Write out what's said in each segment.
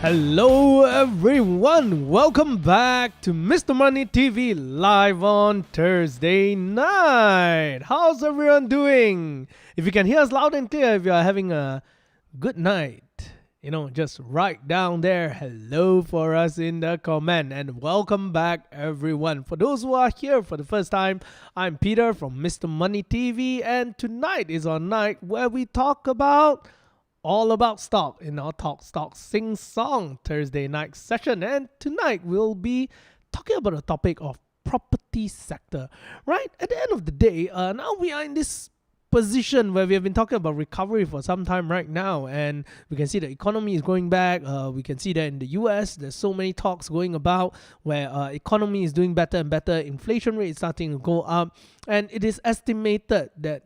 Hello everyone, welcome back to Mr. Money TV live on Thursday night. How's everyone doing? If you can hear us loud and clear, if you are having a good night, just write down there hello for us in the comment. And welcome back everyone. For those who are here for the first time, I'm Peter from Mr. Money TV, and tonight is our night where we talk about all about stock in our Tok-Stock Sing Song Thursday night session. And tonight we'll be talking about the topic of property sector. Right? At the end of the day, now we are in this position where we have been talking about recovery for some time right now, and we can see the economy is going back. We can see that in the US, there's so many talks going about where economy is doing better and better, inflation rate is starting to go up, and it is estimated that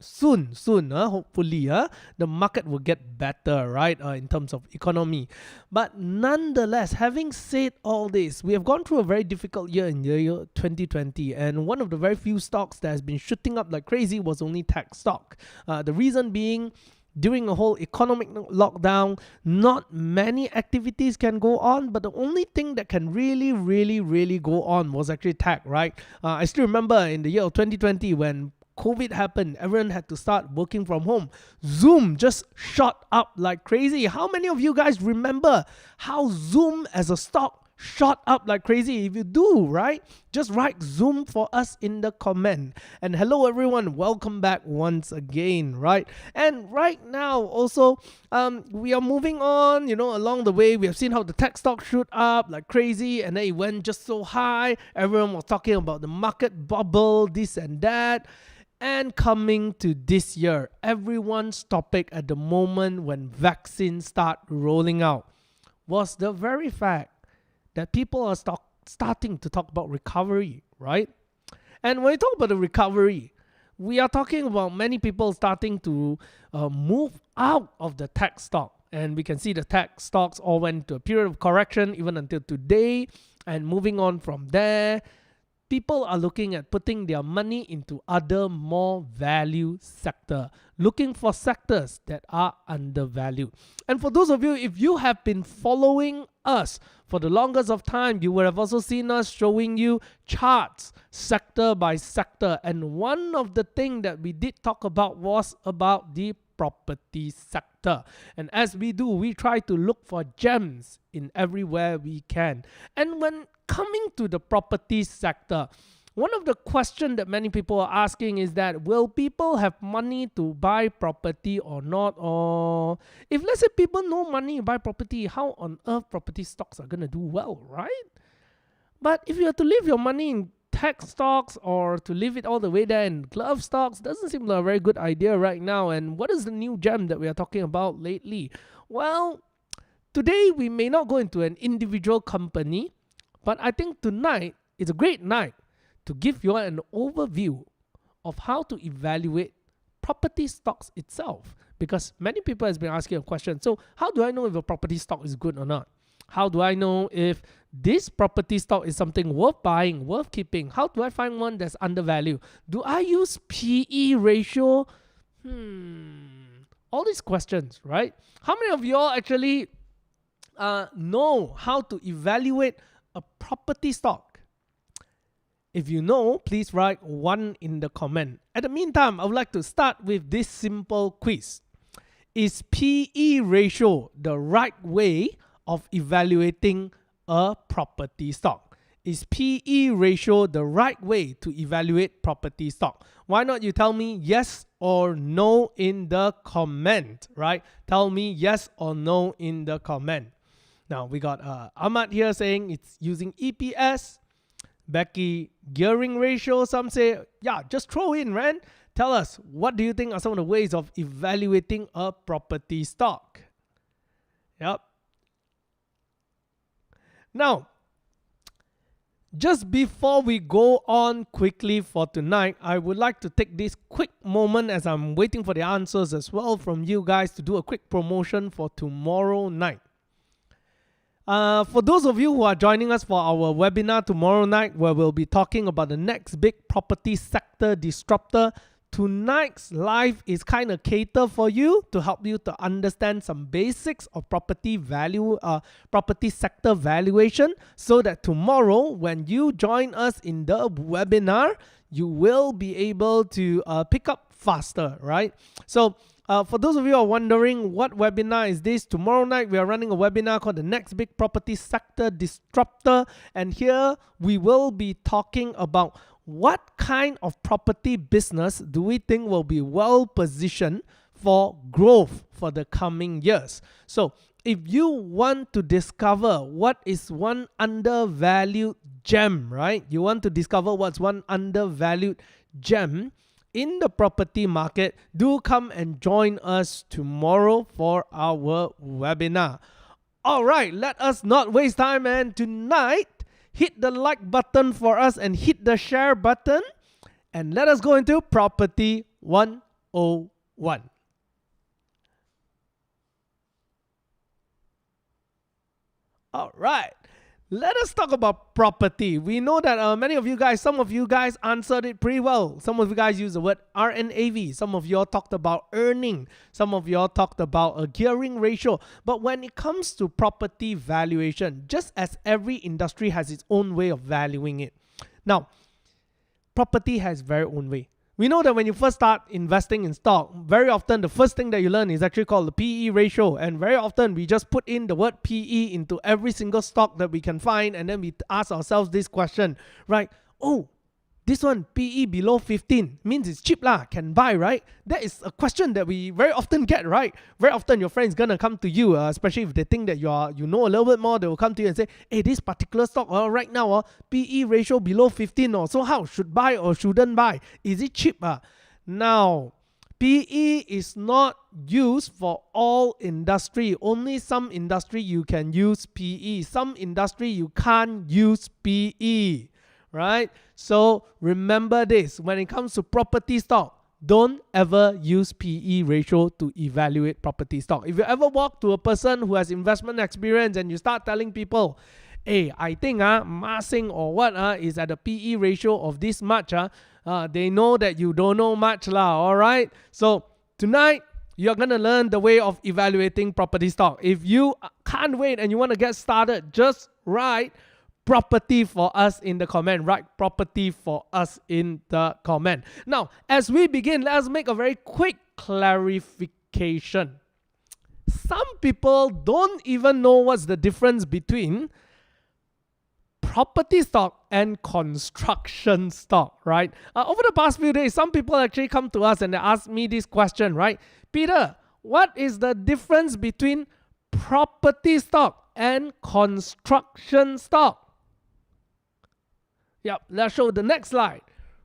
soon, hopefully, the market will get better, right, in terms of economy. But nonetheless, having said all this, we have gone through a very difficult year in the year 2020, and one of the very few stocks that has been shooting up like crazy was only tech stock. The reason being, during a whole economic lockdown, not many activities can go on, but the only thing that can really go on was actually tech, right? I still remember in the year of 2020 when COVID happened, everyone had to start working from home. Zoom just shot up like crazy. How many of you guys remember how Zoom as a stock shot up like crazy? If you do, right, just write Zoom for us in the comment. And hello everyone, welcome back once again, right? And right now also, we are moving on, along the way. We have seen how the tech stock shoot up like crazy, and then it went just so high. Everyone was talking about the market bubble, this and that. And coming to this year, everyone's topic at the moment when vaccines start rolling out was the very fact that people are starting to talk about recovery, right? And when we talk about the recovery, we are talking about many people starting to move out of the tech stock. And we can see the tech stocks all went into a period of correction even until today. And moving on from there, people are looking at putting their money into other more value sector, looking for sectors that are undervalued. And for those of you, if you have been following us for the longest of time, you would have also seen us showing you charts sector by sector. And one of the things that we did talk about was about the property sector. And as we do, we try to look for gems in everywhere we can. And when coming to the property sector, one of the questions that many people are asking is that, will people have money to buy property or not? Or if let's say people no money to buy property, how on earth property stocks are going to do well, right? But if you have to leave your money in tech stocks or to leave it all the way there in glove stocks, doesn't seem like a very good idea right now. And what is the new gem that we are talking about lately? Well, today we may not go into an individual company, but I think tonight is a great night to give you an overview of how to evaluate property stocks itself. Because many people has been asking a question, so how do I know if a property stock is good or not? How do I know if this property stock is something worth buying, worth keeping? How do I find one that's undervalued? Do I use PE ratio? All these questions, right? How many of y'all actually know how to evaluate a property stock? If you know, please write 1 in the comment. At the meantime, I would like to start with this simple quiz. Is PE ratio the right way of evaluating a property stock? Is PE ratio the right way to evaluate property stock? Why not you tell me yes or no in the comment, right? Tell me yes or no in the comment. Now, we got Ahmad here saying it's using EPS. Becky, gearing ratio. Some say, yeah, just throw in, Ren. Tell us, what do you think are some of the ways of evaluating a property stock? Yep. Now, just before we go on quickly for tonight, I would like to take this quick moment as I'm waiting for the answers as well from you guys to do a quick promotion for tomorrow night. For those of you who are joining us for our webinar tomorrow night, where we'll be talking about the next big property sector disruptor, tonight's live is kind of catered for you to help you to understand some basics of property sector valuation, so that tomorrow when you join us in the webinar, you will be able to pick up faster, right? So for those of you who are wondering what webinar is this, tomorrow night we are running a webinar called the Next Big Property Sector Disruptor, and here we will be talking about what kind of property business do we think will be well positioned for growth for the coming years. So if you want to discover what is one undervalued gem, right? You want to discover what's one undervalued gem in the property market, do come and join us tomorrow for our webinar. All right, let us not waste time, and tonight, hit the like button for us and hit the share button, and let us go into Property 101. All right. Let us talk about property. We know that many of you guys, some of you guys answered it pretty well. Some of you guys used the word RNAV. Some of you all talked about earning. Some of you all talked about a gearing ratio. But when it comes to property valuation, just as every industry has its own way of valuing it. Now, property has very own way. We know that when you first start investing in stock, very often the first thing that you learn is actually called the PE ratio. And very often we just put in the word PE into every single stock that we can find, and then we ask ourselves this question, right? Oh, this one, PE below 15, means it's cheap lah, can buy, right? That is a question that we very often get, right? Very often your friend's gonna come to you, especially if they think that you know a little bit more, they will come to you and say, hey, this particular stock right now, PE ratio below 15, so how, should buy or shouldn't buy? Is it cheap? Now, PE is not used for all industry. Only some industry you can use PE. Some industry you can't use PE. Right? So remember this, when it comes to property stock, don't ever use PE ratio to evaluate property stock. If you ever walk to a person who has investment experience and you start telling people, hey, I think Ma Sing or what is at a PE ratio of this much, they know that you don't know much lah, all right? So tonight, you're going to learn the way of evaluating property stock. If you can't wait and you want to get started, just write property for us in the comment. Write property for us in the comment. Now, as we begin, let's make a very quick clarification. Some people don't even know what's the difference between property stock and construction stock, right? Over the past few days, some people actually come to us and they ask me this question, right? Peter, what is the difference between property stock and construction stock? Yep, let's show the next slide.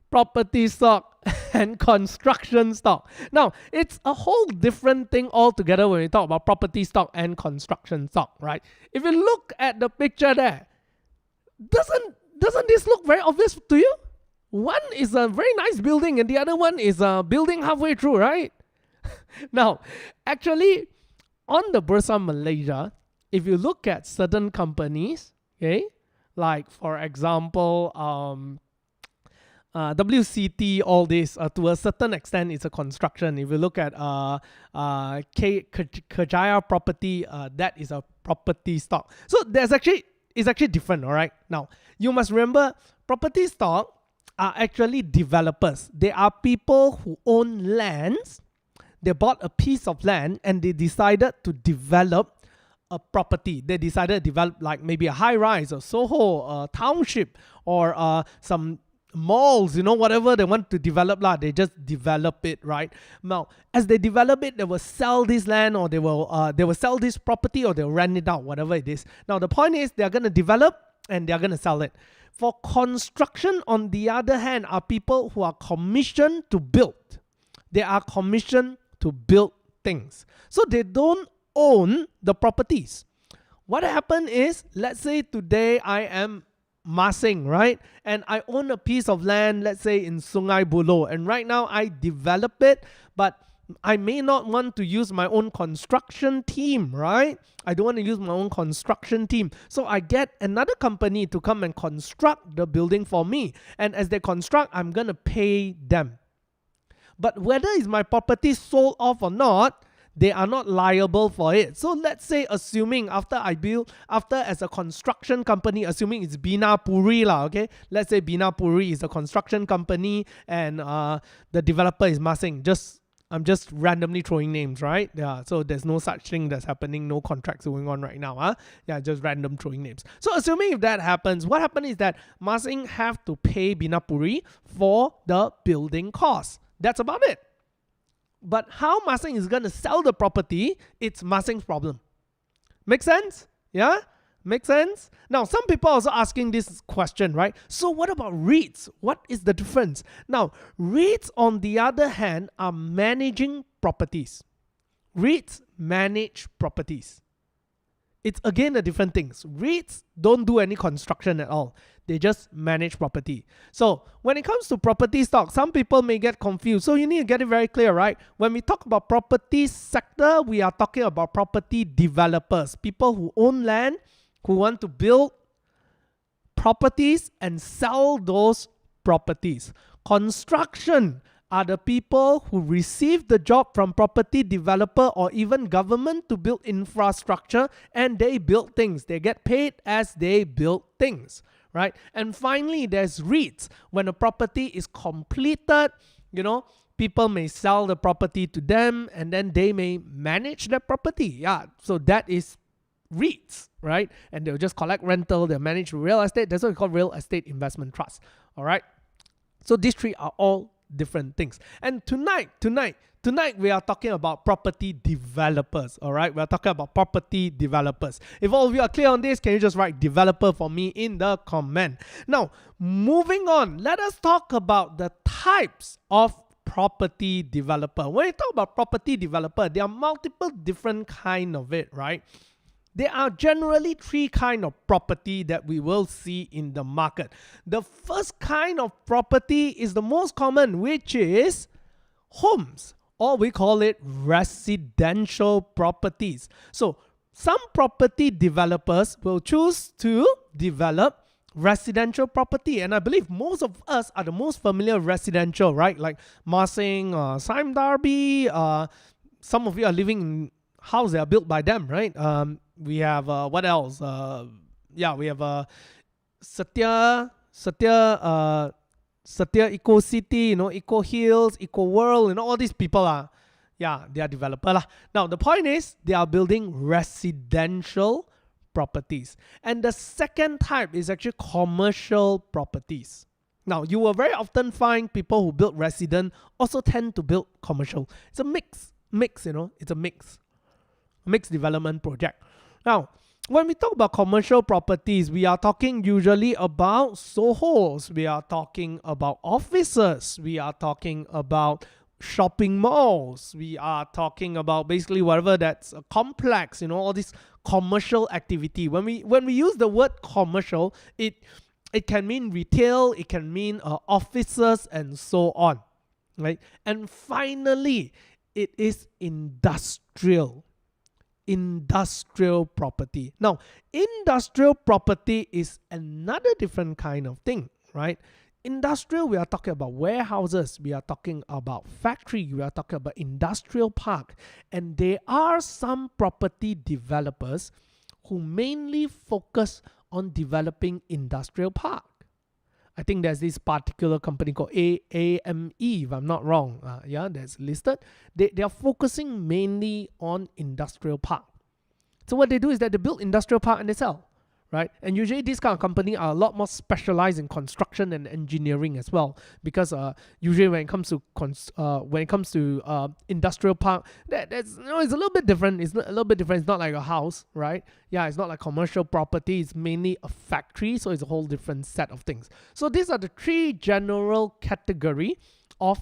Property stock and construction stock. Now, it's a whole different thing altogether when we talk about property stock and construction stock, right? If you look at the picture there, doesn't this look very obvious to you? One is a very nice building and the other one is a building halfway through, right? Now, actually, on the Bursa Malaysia, if you look at certain companies, okay, like for example, WCT, all this, to a certain extent, it's a construction. If you look at Kejaya Property, that is a property stock. So it's actually different, all right? Now, you must remember, property stock are actually developers. They are people who own lands. They bought a piece of land and they decided to develop a property. They decided to develop like maybe a high-rise, a Soho, a township, or some malls, whatever they want to develop, they just develop it, right? Now, as they develop it, they will sell this land, or they will sell this property, or they'll rent it out, whatever it is. Now, the point is they're going to develop and they're going to sell it. For construction, on the other hand, are people who are commissioned to build. They are commissioned to build things. So they don't own the properties. What happened is, let's say today I am Ma Sing, right? And I own a piece of land, let's say in Sungai Buloh. And right now I develop it, but I may not want to use my own construction team, right? I don't want to use my own construction team. So I get another company to come and construct the building for me. And as they construct, I'm going to pay them. But whether is my property sold off or not, they are not liable for it. So let's say, assuming after as a construction company, assuming it's Bina Puri lah, okay? Let's say Bina Puri is a construction company and the developer is Ma Sing. I'm just randomly throwing names, right? Yeah, so there's no such thing that's happening, no contracts going on right now. Yeah, just random throwing names. So assuming if that happens, what happens is that Ma Sing have to pay Bina Puri for the building costs. That's about it. But how Ma Sing is going to sell the property, it's Ma Sing's problem. Make sense? Yeah? Make sense? Now, some people are also asking this question, right? So what about REITs? What is the difference? Now, REITs, on the other hand, are managing properties. REITs manage properties. It's again a different thing. REITs don't do any construction at all. They just manage property. So when it comes to property stock, some people may get confused. So you need to get it very clear, right? When we talk about property sector, we are talking about property developers, people who own land, who want to build properties and sell those properties. Construction are the people who receive the job from property developer or even government to build infrastructure, and they build things. They get paid as they build things, right? And finally, there's REITs. When a property is completed, people may sell the property to them and then they may manage that property. Yeah, so that is REITs, right? And they'll just collect rental, they'll manage real estate. That's what we call real estate investment trust, all right? So these three are all different things. And tonight we are talking about property developers, all right? We're talking about property developers. If all of you are clear on this, can you just write developer for me in the comment? Now, moving on, let us talk about the types of property developer. When you talk about property developer, there are multiple different kind of it, right? There are generally three kinds of property that we will see in the market. The first kind of property is the most common, which is homes, or we call it residential properties. So some property developers will choose to develop residential property, and I believe most of us are the most familiar with residential, right? Like Marsing, Sime Darby, some of you are living in houses that are built by them, right? We have what else? We have Satya Eco City, Eco Hills, Eco World, all these people are, they are developer lah. Now the point is they are building residential properties. And the second type is actually commercial properties. Now, you will very often find people who build resident also tend to build commercial. It's a mix, it's a mixed development project. Now, when we talk about commercial properties, we are talking usually about Sohos, we are talking about offices, we are talking about shopping malls, we are talking about basically whatever that's a complex, all this commercial activity. When we use the word commercial, it can mean retail, it can mean offices, and so on, right? And finally, it is industrial property. Now, industrial property is another different kind of thing, right? Industrial, we are talking about warehouses, we are talking about factory, we are talking about industrial park. And there are some property developers who mainly focus on developing industrial park. I think there's this particular company called AME, if I'm not wrong. That's listed. They are focusing mainly on industrial park. So what they do is that they build industrial park and they sell, right? And usually these kind of companies are a lot more specialized in construction and engineering as well, because usually when it comes to industrial park, that's it's a little bit different. It's a little bit different. It's not like a house, right? It's not like commercial property. It's mainly a factory, so it's a whole different set of things. So these are the three general category of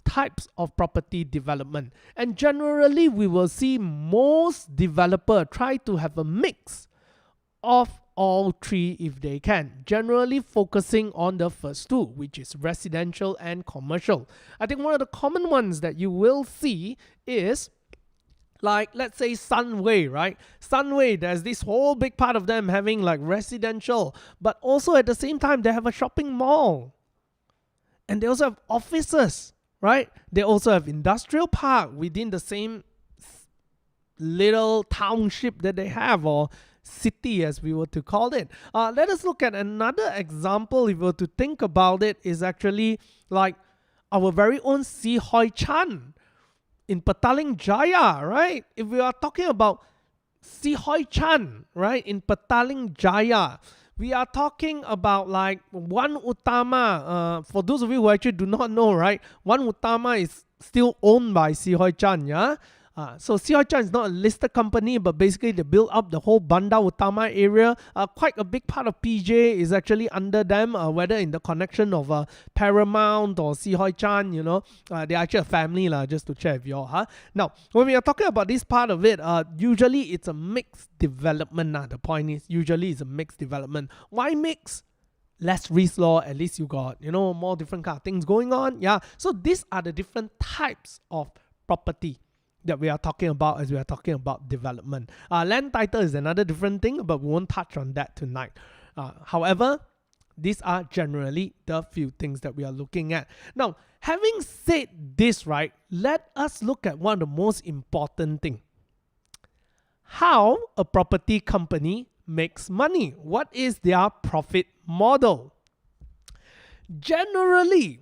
types of property development, and generally we will see most developer try to have a mix of all three if they can, generally focusing on the first two, which is residential and commercial. I think one of the common ones that you will see is, like, let's say Sunway, right? Sunway, there's this whole big part of them having like residential, but also at the same time they have a shopping mall, and they also have offices, right? They also have industrial park within the same little township that they have, or city as we were to call it. Let us look at another example, if we were to think about it, is actually like our very own Si Hoi Chan in Petaling Jaya, right? If we are talking about Si Hoi Chan, right, in Petaling Jaya, we are talking about like One Utama. For those of you who actually do not know, right, One Utama is still owned by Si Hoi Chan, yeah? So Si Hoi Chan is not a listed company, but basically they built up the whole Bandar Utama area. Quite a big part of PJ is actually under them, whether in the connection of Paramount or Si Hoi Chan, they're actually a family, just to share with you all. Now, when we are talking about this part of it, usually it's a mixed development. The point is, usually it's a mixed development. Why mix? Less risk law, at least you got, more different kind of things going on. So these are the different types of property that we are talking about as we are talking about development. Land title is another different thing, but we won't touch on that tonight. However, these are generally the few things that we are looking at. Now, having said this, right, let us look at one of the most important things. How a property company makes money. What is their profit model? Generally,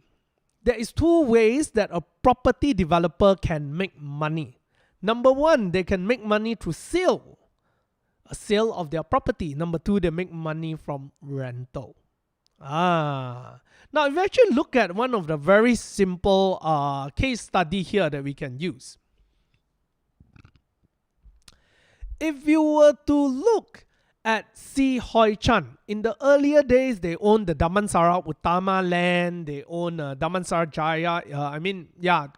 there is two ways that a property developer can make money. Number one, they can make money through a sale of their property. Number two, they make money from rental. Now, if you actually look at one of the very simple case study here that we can use. If you were to look at Si Hoi Chan, in the earlier days, they owned the Damansara Utama land, they own Damansara Jaya,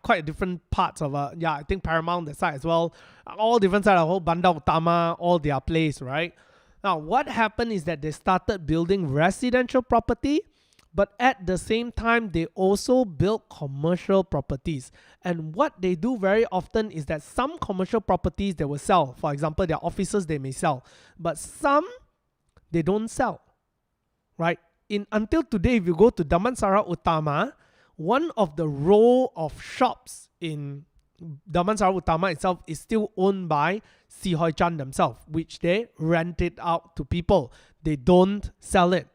quite different parts of, I think Paramount that side as well, all different side of the whole Bandar Utama, all their place, right? Now, what happened is that they started building residential property, but at the same time, they also build commercial properties. And what they do very often is that some commercial properties they will sell. For example, their offices they may sell, but some they don't sell, right? Until today, if you go to Damansara Utama, one of the row of shops in Damansara Utama itself is still owned by Si Hoi Chan themselves, which they rent it out to people. They don't sell it.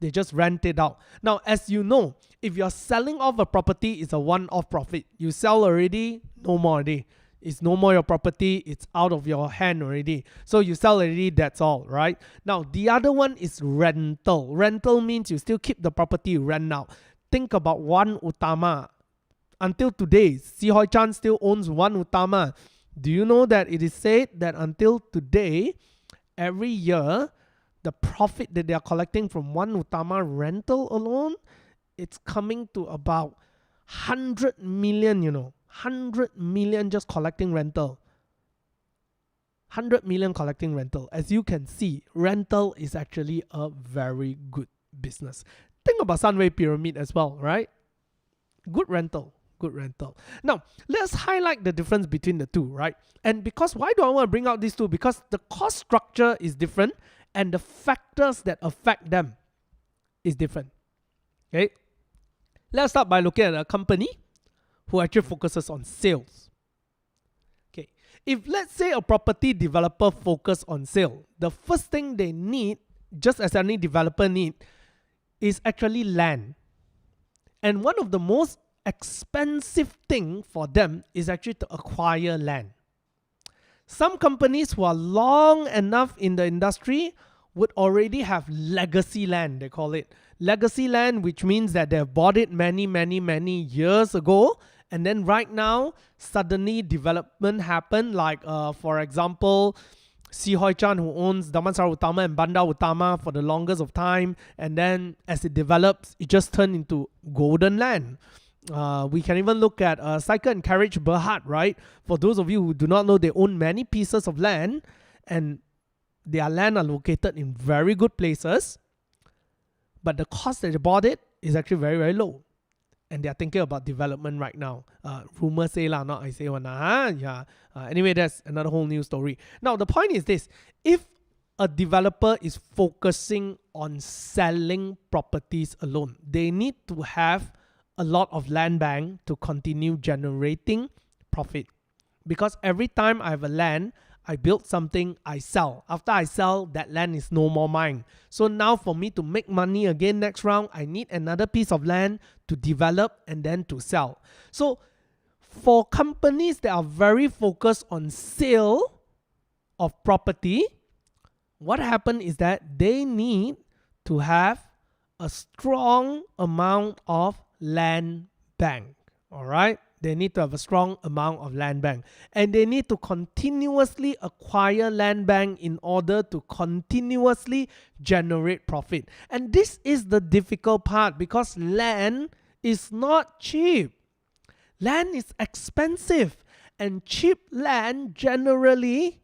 They just rent it out. Now, as you know, if you're selling off a property, it's a one-off profit. You sell already, no more already. It's no more your property. It's out of your hand already. So you sell already, that's all, right? Now, the other one is rental. Rental means you still keep the property, you rent out. Think about One Utama. Until today, Si Hoi Chan still owns One Utama. Do you know that it is said that until today, every year, the profit that they are collecting from One Utama rental alone, it's coming to about 100 million, 100 million just collecting rental. 100 million collecting rental. As you can see, rental is actually a very good business. Think about Sunway Pyramid as well, right? Good rental. Good rental. Now, let's highlight the difference between the two, right? And because why do I want to bring out these two? Because the cost structure is different and the factors that affect them is different. Okay? Let's start by looking at a company who actually focuses on sales. Okay. If let's say a property developer focus on sale, the first thing they need, just as any developer need, is actually land. And one of the most expensive thing for them is actually to acquire land. Some companies who are long enough in the industry would already have legacy land, they call it. Legacy land, which means that they've bought it many years ago, and then right now, suddenly development happened, like for example, Si Hoi Chan, who owns Damansara Utama and Bandar Utama for the longest of time, and then as it develops, it just turned into golden land. We can even look at Cycle and Carriage Berhad, right? For those of you who do not know, they own many pieces of land, and their land are located in very good places, but the cost that they bought it is actually very low. And they are thinking about development right now. Rumors say lah, not I say one. Yeah. Anyway, that's another whole new story. Now, the point is this. If a developer is focusing on selling properties alone, they need to have a lot of land bank to continue generating profit. Because every time I have a land, I build something, I sell. After I sell, that land is no more mine. So now for me to make money again next round, I need another piece of land to develop and then to sell. So for companies that are very focused on sale of property, what happens is that they need to have a strong amount of land bank. All right? They need to have a strong amount of land bank. And they need to continuously acquire land bank in order to continuously generate profit. And this is the difficult part because land is not cheap. Land is expensive. And cheap land generally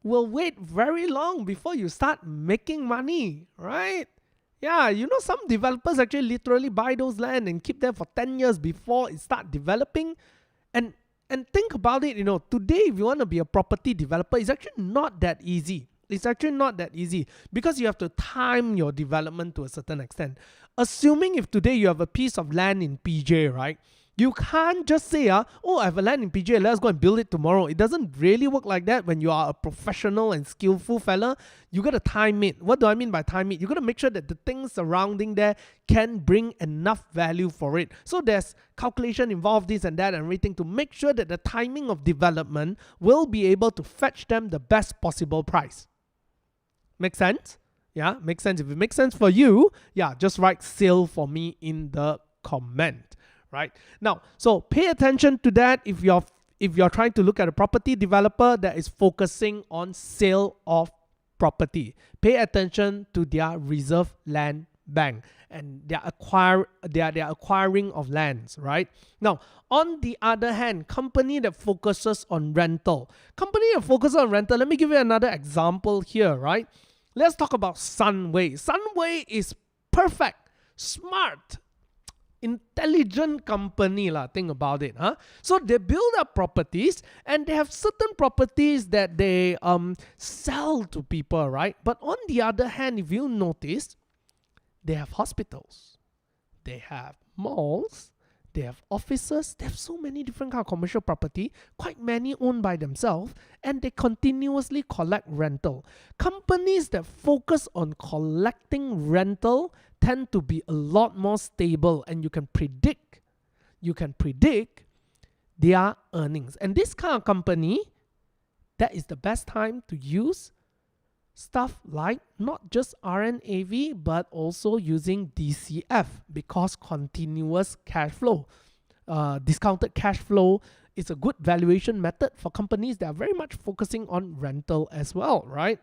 will wait very long before you start making money, right? Yeah, some developers actually literally buy those land and keep them for 10 years before it start developing. And think about it, today if you want to be a property developer, it's actually not that easy. It's actually not that easy because you have to time your development to a certain extent. Assuming if today you have a piece of land in PJ, right? You can't just say, oh, I have a land in PJ, let's go and build it tomorrow. It doesn't really work like that when you are a professional and skillful fella. You got to time it. What do I mean by time it? You got to make sure that the things surrounding there can bring enough value for it. So there's calculation involved, this and that and everything to make sure that the timing of development will be able to fetch them the best possible price. Make sense? Yeah, makes sense. If it makes sense for you, yeah, just write sale for me in the comment. Right now, so pay attention to that if you're trying to look at a property developer that is focusing on sale of property. Pay attention to their reserve land bank and their acquiring of lands. Right now, on the other hand, company that focuses on rental. Let me give you another example here. Right, let's talk about Sunway. Sunway is perfect. smart, intelligent company lah. Think about it, huh? So they build up properties, and they have certain properties that they sell to people, right? But on the other hand, if you notice, they have hospitals, they have malls, they have offices, they have so many different kind of commercial property, quite many owned by themselves, and they continuously collect rental. Companies that focus on collecting rental tend to be a lot more stable, and you can predict their earnings. And this kind of company, that is the best time to use stuff like not just RNAV, but also using DCF, because continuous cash flow, discounted cash flow is a good valuation method for companies that are very much focusing on rental as well, right?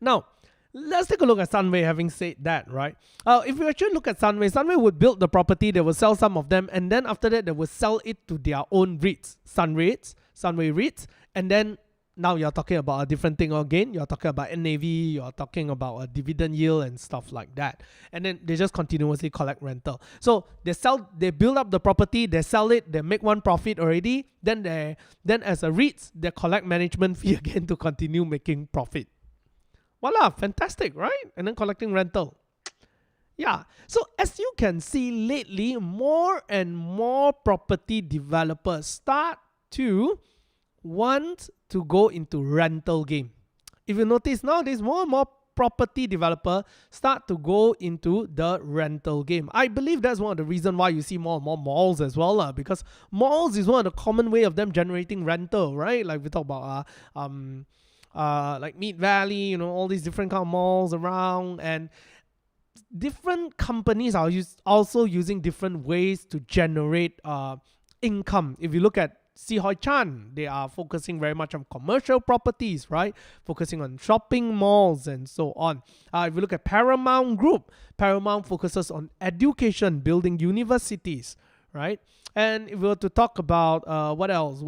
Now, let's take a look at Sunway. Having said that, right? If you actually look at Sunway would build the property, they will sell some of them, and then after that, they will sell it to their own REITs, Sunway REITs, and then now you're talking about a different thing again. You're talking about NAV, you're talking about a dividend yield and stuff like that. And then they just continuously collect rental. So they build up the property, they sell it, they make one profit already. Then as a REITs, they collect management fee again to continue making profit. Voila, fantastic, right? And then collecting rental. Yeah, so as you can see lately, more and more property developers start to want to go into rental game. If you notice nowadays, more and more property developer start to go into the rental game. I believe that's one of the reasons why you see more and more malls as well, because malls is one of the common way of them generating rental, right? Like we talk about like Mead Valley, all these different kind of malls around, and different companies are also using different ways to generate income. If you look at Si Hoi Chan, they are focusing very much on commercial properties, right? Focusing on shopping malls and so on. If you look at Paramount Group, Paramount focuses on education, building universities, right? And if we were to talk about what else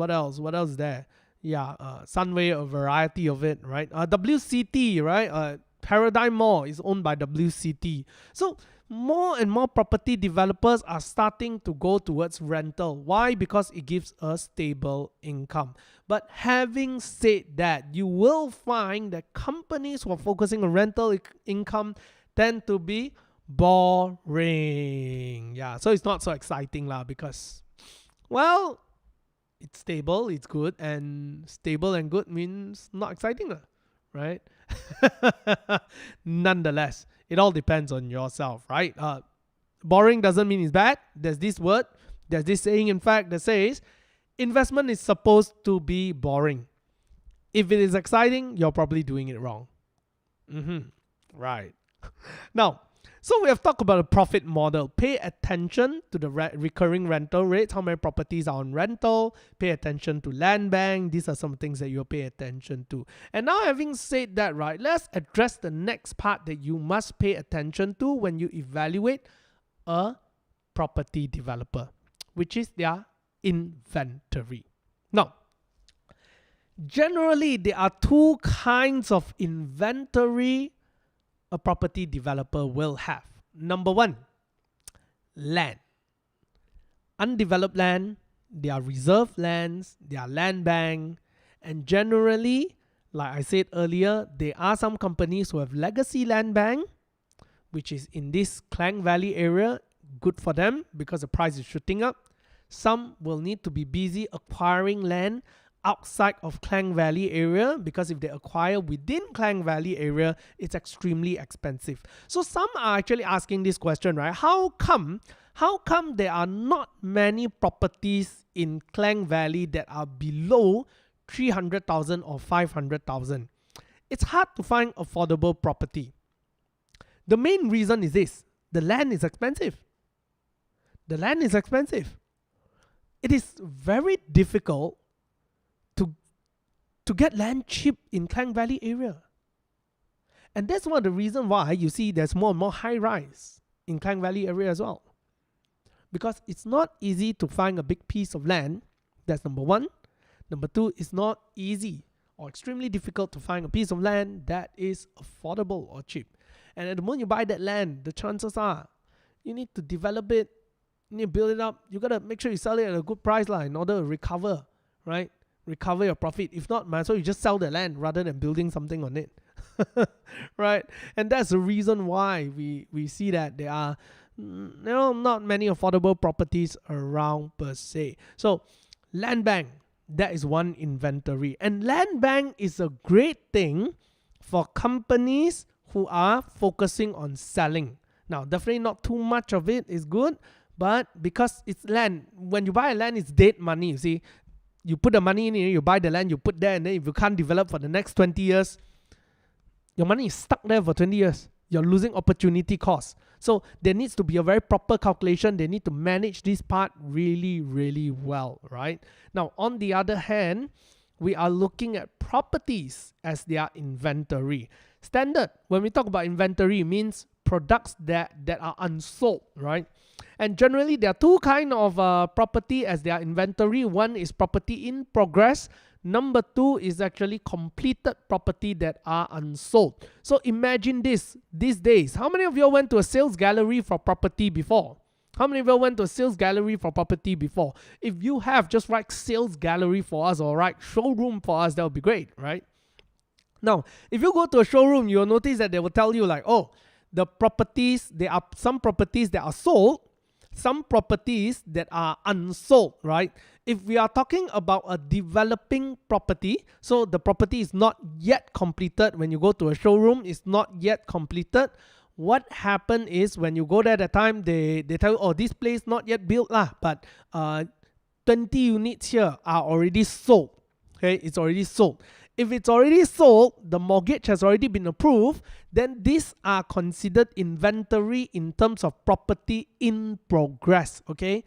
there? Yeah, Sunway, a variety of it, right? WCT, right? Paradigm Mall is owned by WCT. So more and more property developers are starting to go towards rental. Why? Because it gives a stable income. But having said that, you will find that companies who are focusing on rental income tend to be boring. Yeah, so it's not so exciting lah, because, well, it's stable, it's good, and stable and good means not exciting lah, right? Nonetheless, it all depends on yourself, right? Boring doesn't mean it's bad. There's this saying, in fact, that says investment is supposed to be boring. If it is exciting, you're probably doing it wrong. Right. Now, so we have talked about a profit model. Pay attention to the recurring rental rates, how many properties are on rental. Pay attention to land bank. These are some things that you'll pay attention to. And now, having said that, right, let's address the next part that you must pay attention to when you evaluate a property developer, which is their inventory. Now, generally, there are two kinds of inventory a property developer will have. Number one, land. Undeveloped land, they are reserved lands, they are land bank, and generally, like I said earlier, there are some companies who have legacy land bank, which is in this Klang Valley area. Good for them because the price is shooting up. Some will need to be busy acquiring land outside of Klang Valley area, because if they acquire within Klang Valley area, it's extremely expensive. So some are actually asking this question, right? How come there are not many properties in Klang Valley that are below 300,000 or 500,000? It's hard to find affordable property. The main reason is this: the land is expensive. It is very difficult to get land cheap in Klang Valley area. And that's one of the reasons why you see there's more and more high-rise in Klang Valley area as well. Because it's not easy to find a big piece of land. That's number one. Number two, it's not easy or extremely difficult to find a piece of land that is affordable or cheap. And at the moment you buy that land, the chances are You need to develop it. You need to build it up. You got to make sure you sell it at a good price in order to recover, right? Recover your profit. If not, might as well you just sell the land rather than building something on it. Right? And that's the reason why we see that there are not many affordable properties around per se. So land bank, that is one inventory. And land bank is a great thing for companies who are focusing on selling. Now, definitely not too much of it is good, but because it's land, when you buy a land, it's dead money, you see. You put the money in here, you buy the land, you put there, and then if you can't develop for the next 20 years, your money is stuck there for 20 years. You're losing opportunity cost. So there needs to be a very proper calculation. They need to manage this part really, really well, right? Now, on the other hand, we are looking at properties as their inventory. Standard, when we talk about inventory, it means products that are unsold, right? And generally, there are two kinds of property as their inventory. One is property in progress. Number two is actually completed property that are unsold. So imagine this, these days, how many of you went to a sales gallery for property before? How many of you went to a sales gallery for property before? If you have, just write sales gallery for us or write showroom for us, that would be great, right? Now, if you go to a showroom, you'll notice that they will tell you like, oh, the properties, there are some properties that are sold, some properties that are unsold, right? If we are talking about a developing property, so the property is not yet completed, when you go to a showroom, it's not yet completed, what happened is when you go there at the time, they tell you, oh, this place not yet built, but 20 units here are already sold. Okay, it's already sold. If it's already sold, the mortgage has already been approved, then these are considered inventory in terms of property in progress, okay?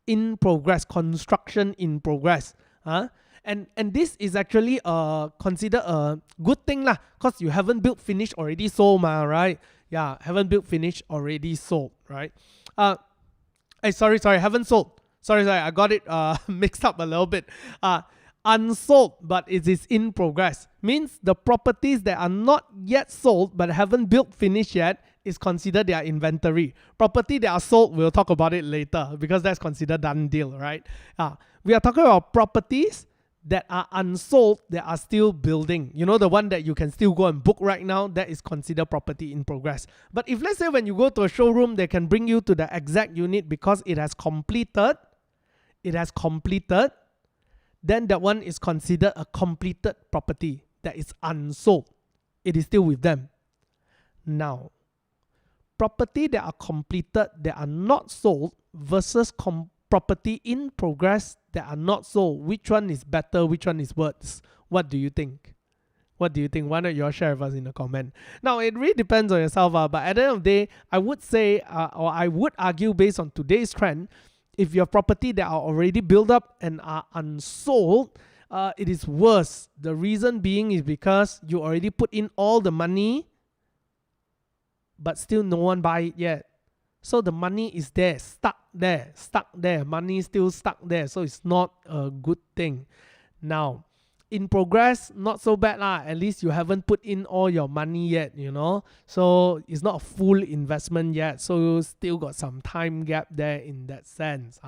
In progress, construction in progress. And this is actually considered a good thing lah, because you haven't built, finished, already sold, right? Yeah, haven't built, finished, already sold, right? Sorry, haven't sold. Sorry, I got it mixed up a little bit. Unsold, but it is in progress. Means the properties that are not yet sold but haven't built, finished yet is considered their inventory. Property that are sold, we'll talk about it later because that's considered done deal, right? We are talking about properties that are unsold that are still building. You know, the one that you can still go and book right now, that is considered property in progress. But if let's say when you go to a showroom, they can bring you to the exact unit because it has completed, then that one is considered a completed property that is unsold. It is still with them. Now, property that are completed that are not sold versus property in progress that are not sold, which one is better, which one is worse? What do you think? What do you think? Why don't you all share with us in the comment? Now, it really depends on yourself, but at the end of the day, I would say, or I would argue based on today's trend, if your property that are already built up and are unsold, it is worse. The reason being is because you already put in all the money, but still no one buy it yet. So the money is there, stuck there. Money is still stuck there. So it's not a good thing. Now, in progress, not so bad lah. At least you haven't put in all your money yet, you know. So it's not a full investment yet. So you still got some time gap there in that sense.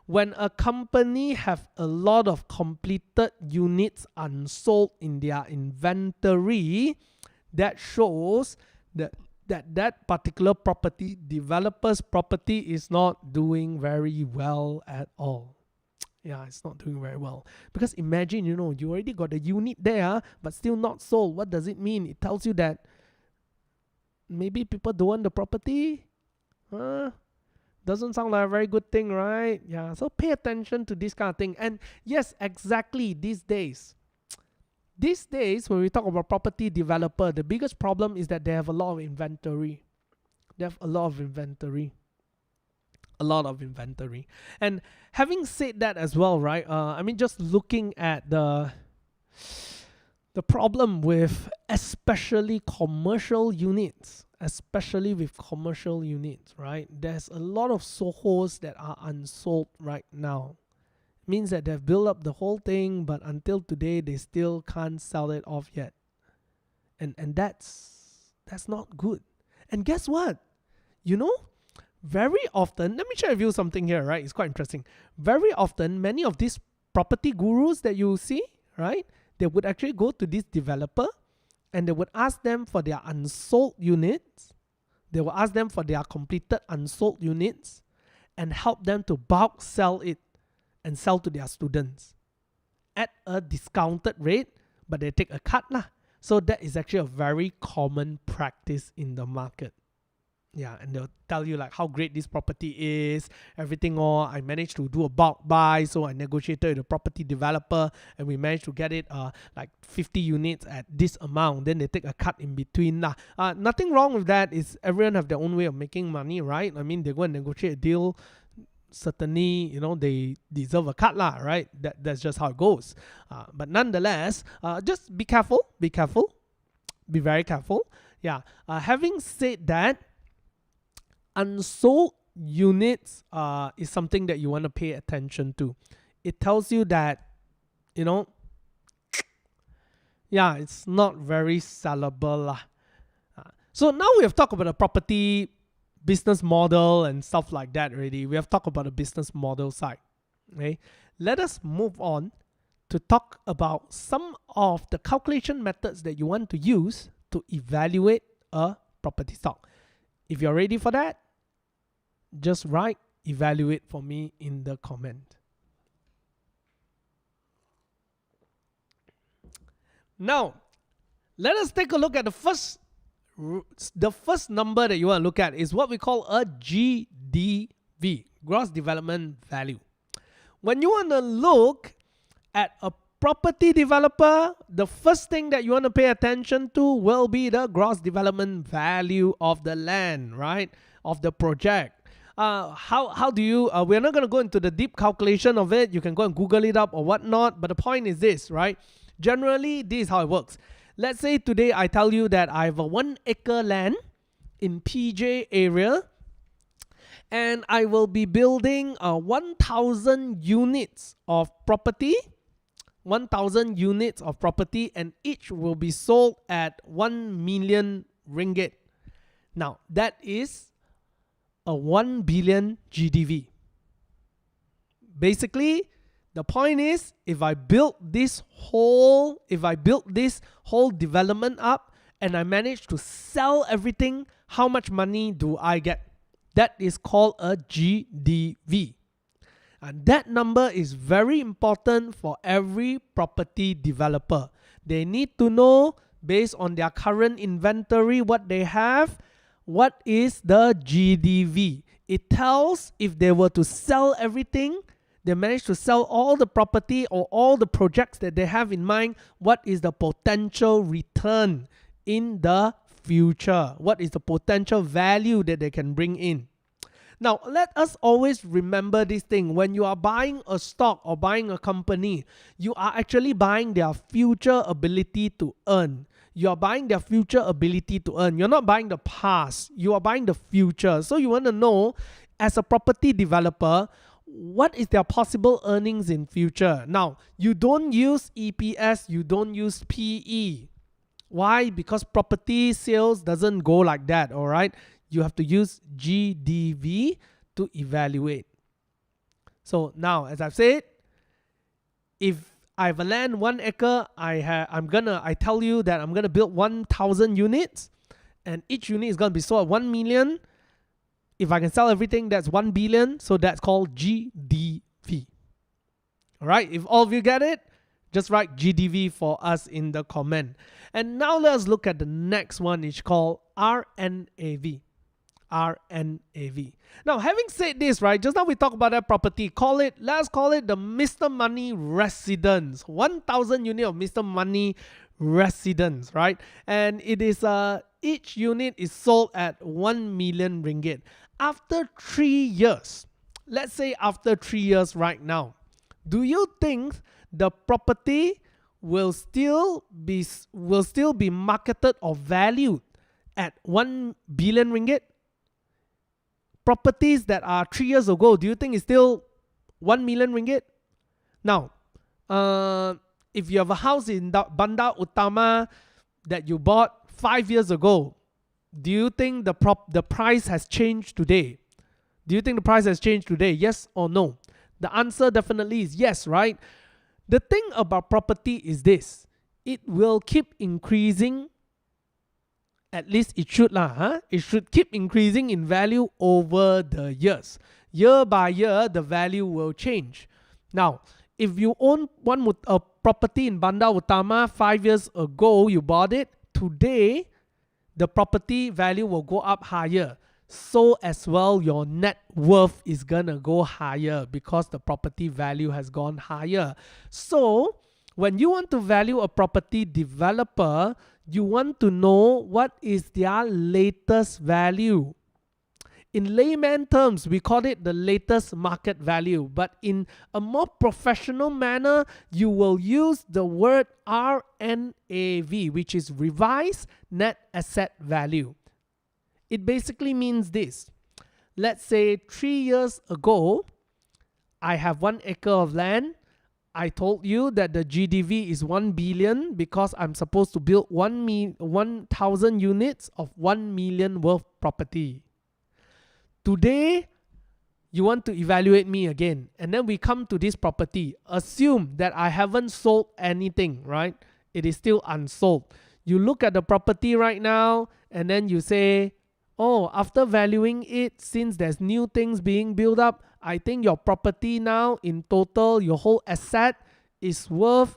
When a company have a lot of completed units unsold in their inventory, that shows that particular property, developer's property, is not doing very well at all. Yeah, it's not doing very well. Because imagine, you already got a unit there, but still not sold. What does it mean? It tells you that maybe people don't want the property. Doesn't sound like a very good thing, right? Yeah, so pay attention to this kind of thing. And yes, exactly, these days, when we talk about property developer, the biggest problem is that they have a lot of inventory. And having said that as well, right? Just looking at the problem with especially commercial units, right? There's a lot of Sohos that are unsold right now. It means that they've built up the whole thing, but until today, they still can't sell it off yet. And that's not good. And guess what? very often, let me share with you something here, right? It's quite interesting. Very often, many of these property gurus that you see, right? They would actually go to this developer and they would ask them for their unsold units. They will ask them for their completed unsold units and help them to bulk sell it and sell to their students at a discounted rate, but they take a cut lah. So that is actually a very common practice in the market. Yeah, and they'll tell you like how great this property is, everything all. I managed to do a bulk buy, so I negotiated with the property developer and we managed to get it like 50 units at this amount. Then they take a cut in between lah. Nothing wrong with that. Is everyone have their own way of making money, right? I mean, they go and negotiate a deal. Certainly, they deserve a cut lah, right? That's just how it goes. But nonetheless, just be careful, be very careful. Yeah. Having said that, unsold units is something that you want to pay attention to. It tells you that, it's not very sellable lah. So now we have talked about the property business model and stuff like that already. We have talked about the business model side. Okay, let us move on to talk about some of the calculation methods that you want to use to evaluate a property stock. If you're ready for that, just write evaluate for me in the comment. Now, let us take a look at the first number that you want to look at is what we call a GDV, gross development value. When you want to look at a property developer, the first thing that you want to pay attention to will be the gross development value of the land, right? Of the project. How do you, we're not going to go into the deep calculation of it. You can go and Google it up or whatnot. But the point is this, right? Generally, this is how it works. Let's say today I tell you that I have a 1 acre land in PJ area and I will be building 1,000 units of property. 1,000 units of property and each will be sold at 1 million ringgit. Now, that is a 1 billion GDV. Basically, the point is, if I build this whole development up and I manage to sell everything, how much money do I get? That is called a GDV. And that number is very important for every property developer. They need to know, based on their current inventory, what they have, what is the GDV. It tells if they were to sell everything, they manage to sell all the property or all the projects that they have in mind, what is the potential return in the future? What is the potential value that they can bring in? Now, let us always remember this thing. When you are buying a stock or buying a company, you are actually buying their future ability to earn. You are buying their future ability to earn. You're not buying the past. You are buying the future. So you want to know, as a property developer, what is their possible earnings in future? Now, you don't use EPS, you don't use PE. Why? Because property sales doesn't go like that, all right? You have to use GDV to evaluate. So now, as I've said, if I have a land 1 acre, I tell you that I'm gonna build 1,000 units, and each unit is gonna be sold at 1 million. If I can sell everything, that's 1 billion. So that's called GDV. All right. If all of you get it, just write GDV for us in the comment. And now let's look at the next one. It's called RNAV. RNAV. Now, having said this, right, just now we talked about that property. Let's call it the Mr. Money residence. 1,000 unit of Mr. Money residence, right? And it is each unit is sold at 1 million ringgit. After 3 years, let's say after 3 years right now, do you think the property will still be marketed or valued at 1 billion ringgit? Properties that are 3 years ago, do you think it's still 1 million ringgit? Now, if you have a house in Bandar Utama that you bought 5 years ago, do you think the price has changed today? Do you think the price has changed today? Yes or no? The answer definitely is yes, right? The thing about property is this. It will keep increasing. At least it should lah. It should keep increasing in value over the years. Year by year, the value will change. Now, if you own a property in Bandar Utama 5 years ago, you bought it. Today, the property value will go up higher. So as well, your net worth is gonna go higher because the property value has gone higher. So when you want to value a property developer, you want to know what is their latest value. In layman terms, we call it the latest market value. But in a more professional manner, you will use the word RNAV, which is revised net asset value. It basically means this. Let's say 3 years ago, I have 1 acre of land. I told you that the GDV is 1 billion because I'm supposed to build 1,000 units of 1 million worth property. Today, you want to evaluate me again. And then we come to this property. Assume that I haven't sold anything, right? It is still unsold. You look at the property right now and then you say, oh, after valuing it, since there's new things being built up, I think your property now in total, your whole asset is worth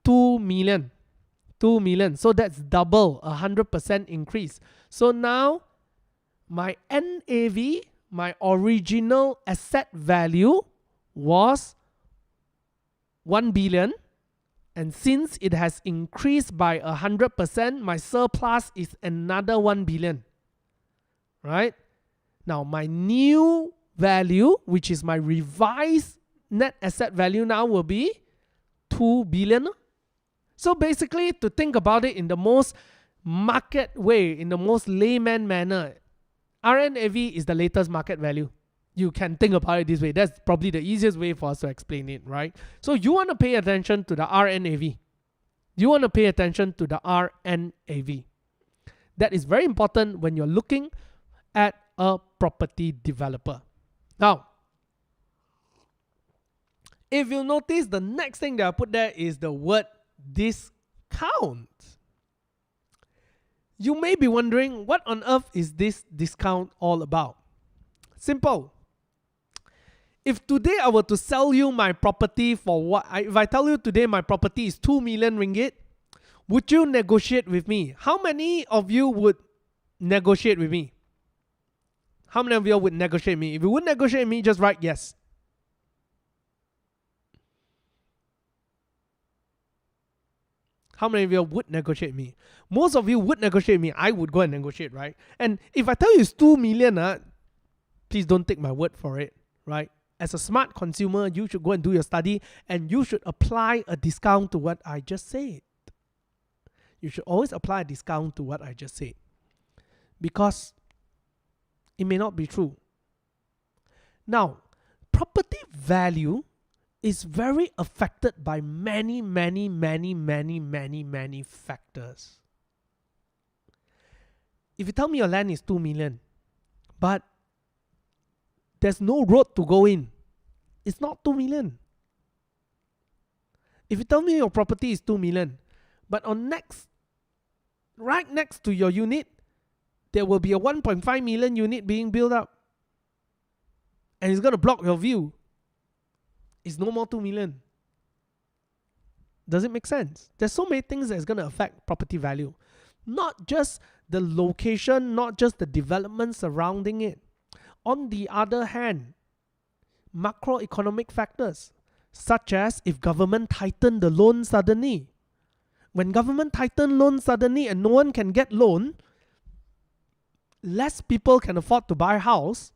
2 million. 2 million. So that's double, 100% increase. So now my NAV, my original asset value was 1 billion. And since it has increased by 100%, my surplus is another 1 billion. Right? Now my new value, which is my revised net asset value now, will be 2 billion. So basically, to think about it in the most market way, in the most layman manner, RNAV is the latest market value. You can think about it this way. That's probably the easiest way for us to explain it, right? So you want to pay attention to the RNAV. You want to pay attention to the RNAV. That is very important when you're looking at a property developer. Now, if you notice, the next thing that I put there is the word discount. You may be wondering, what on earth is this discount all about? Simple. If today I were to sell you my property for what, if I tell you today my property is 2 million ringgit, would you negotiate with me? How many of you would negotiate with me? How many of you would negotiate with me? If you would negotiate with me, just write yes. How many of you would negotiate with me? Most of you would negotiate with me. I would go and negotiate, right? And if I tell you it's 2 million, please don't take my word for it, right? As a smart consumer, you should go and do your study and you should apply a discount to what I just said. You should always apply a discount to what I just said. Because it may not be true. Now, property value is very affected by many factors. If you tell me your land is 2 million, but there's no road to go in, it's not 2 million. If you tell me your property is 2 million, but right next to your unit, there will be a 1.5 million unit being built up, and it's going to block your view, it's no more 2 million. Does it make sense? There's so many things that's going to affect property value. Not just the location, not just the development surrounding it. On the other hand, macroeconomic factors, such as if government tighten the loan suddenly. When government tighten loan suddenly and no one can get loan, less people can afford to buy a house,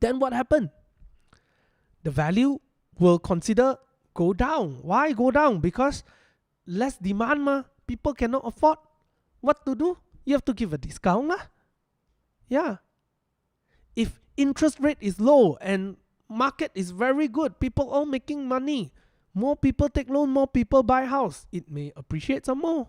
then what happened? The value will consider go down. Why go down? Because less demand, people cannot afford. What to do? You have to give a discount. Yeah. If interest rate is low and market is very good, people all making money, more people take loan, more people buy house, it may appreciate some more.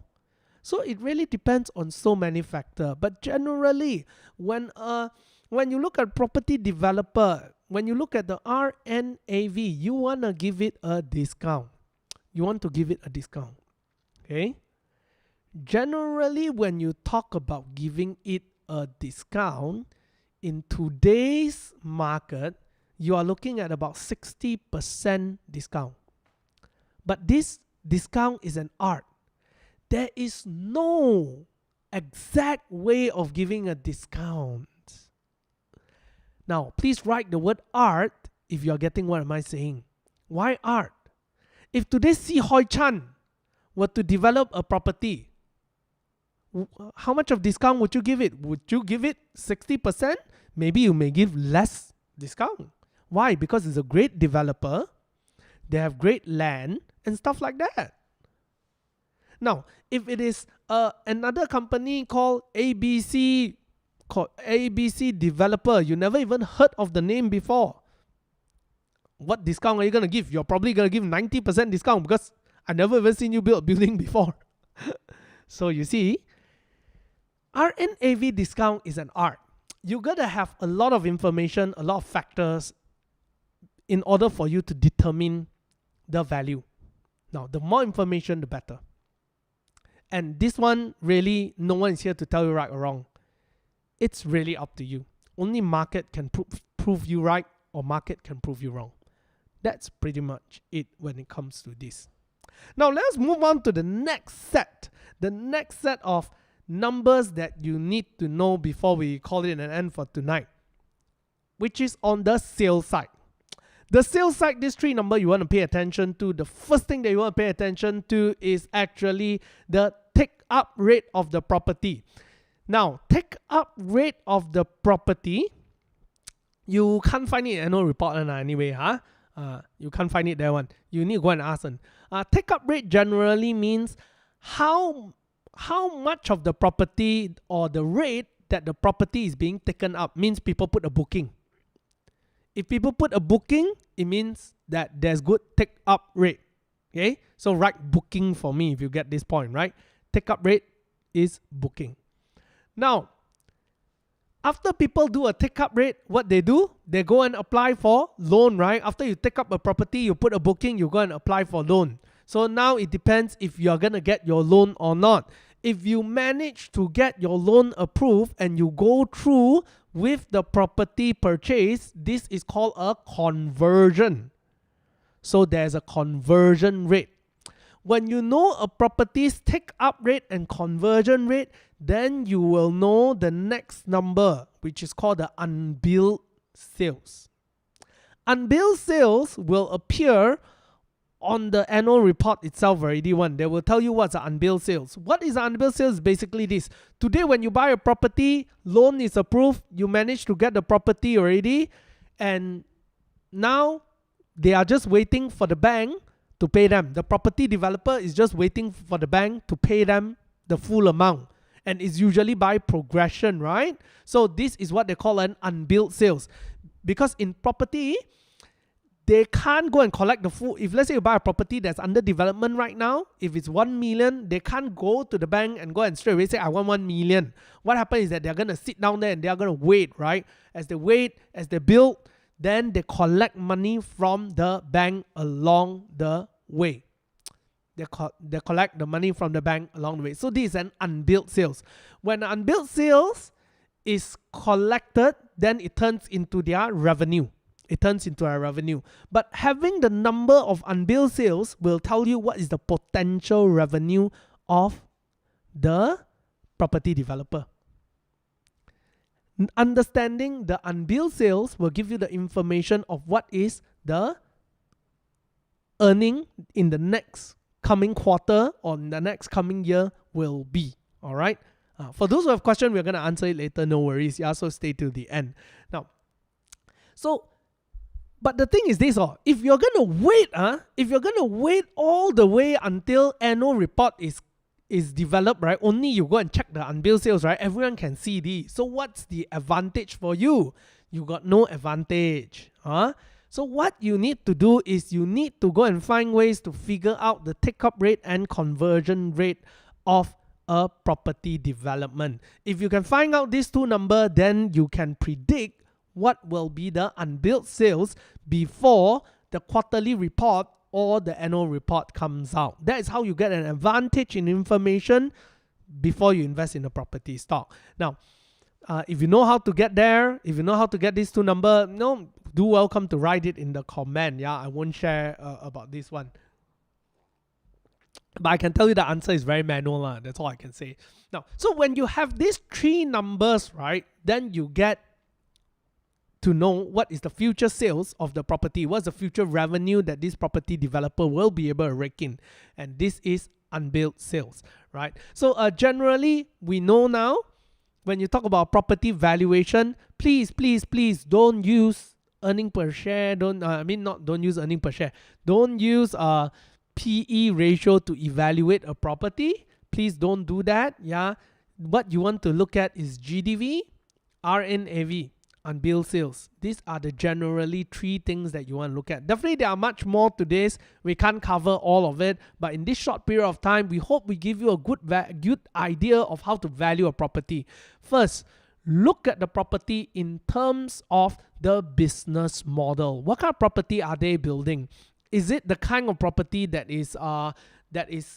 So it really depends on so many factors. But generally, when a when you look at property developer, when you look at the RNAV, you want to give it a discount. You want to give it a discount. Okay? Generally, when you talk about giving it a discount, in today's market, you are looking at about 60% discount. But this discount is an art. There is no exact way of giving a discount. Now, please write the word art if you are getting what am I saying. Why art? If today Si Hoi Chan were to develop a property, how much of discount would you give it? Would you give it 60%? Maybe you may give less discount. Why? Because it's a great developer. They have great land and stuff like that. Now, if it is another company called ABC Developer, you never even heard of the name before, what discount are you going to give? You're probably going to give 90% discount because I never even seen you build a building before. So you see, RNAV discount is an art. You got to have a lot of information, a lot of factors in order for you to determine the value. Now, the more information, the better. And this one, really, no one is here to tell you right or wrong. It's really up to you. Only market can prove you right, or market can prove you wrong. That's pretty much it when it comes to this. Now, let's move on to the next set. The next set of numbers that you need to know before we call it an end for tonight, which is on the sales side. The sales side, these three numbers you want to pay attention to. The first thing that you want to pay attention to is actually the take-up rate of the property. Now, take-up rate of the property, you can't find it in annual report anyway. You can't find it there one. You need to go and ask them. Take-up rate generally means how much of the property or the rate that the property is being taken up. Means people put a booking. If people put a booking, it means that there's good take-up rate. Okay? So write booking for me if you get this point, right? Take-up rate is booking. Now, after people do a take-up rate, what they do? They go and apply for loan, right? After you take up a property, you put a booking, you go and apply for loan. So now it depends if you're going to get your loan or not. If you manage to get your loan approved and you go through with the property purchase, this is called a conversion. So there's a conversion rate. When you know a property's take-up rate and conversion rate, then you will know the next number, which is called the unbilled sales. Unbilled sales will appear on the annual report itself already. They will tell you what's the unbilled sales. What is unbilled sales? Basically this. Today when you buy a property, loan is approved, you manage to get the property already, and now they are just waiting for the bank to pay them. The property developer is just waiting for the bank to pay them the full amount. And it's usually by progression, right? So this is what they call an unbilled sales. Because in property, they can't go and collect the full. If let's say you buy a property that's under development right now, if it's 1 million, they can't go to the bank and go and straight away say, I want 1 million. What happens is that they're going to sit down there and they're going to wait, right? As they wait, as they build, then they collect money from the bank along the way. They collect the money from the bank along the way. So this is an unbilled sales. When unbilled sales is collected, then it turns into their revenue. It turns into our revenue. But having the number of unbilled sales will tell you what is the potential revenue of the property developer. Understanding the unbilled sales will give you the information of what is the earning in the next coming quarter or in the next coming year will be. All right. For those who have questions, we're going to answer it later. No worries. Yeah. So stay till the end. Now, but the thing is this, if you're going to wait all the way until annual report is developed, right? Only you go and check the unbilled sales, right? Everyone can see these. So what's the advantage for you? You got no advantage. So what you need to do is you need to go and find ways to figure out the take-up rate and conversion rate of a property development. If you can find out these two numbers, then you can predict what will be the unbilled sales before the quarterly report or the annual report comes out. That is how you get an advantage in information before you invest in a property stock. Now, if you know how to get there, if you know how to get these two numbers, do welcome to write it in the comment. Yeah, I won't share about this one. But I can tell you the answer is very manual. That's all I can say. Now, so when you have these three numbers, right, then you get to know what is the future sales of the property, what's the future revenue that this property developer will be able to rake in. And this is unbilled sales, right? So generally, we know now, when you talk about property valuation, please don't use earning per share. Don't use earning per share. Don't use PE ratio to evaluate a property. Please don't do that. Yeah, what you want to look at is GDV, RNAV, unbilled sales. These are the generally three things that you want to look at. Definitely there are much more to this. We can't cover all of it, but in this short period of time, we hope we give you a good idea of how to value a property. First, look at the property in terms of the business model. What kind of property are they building? Is it the kind of property that is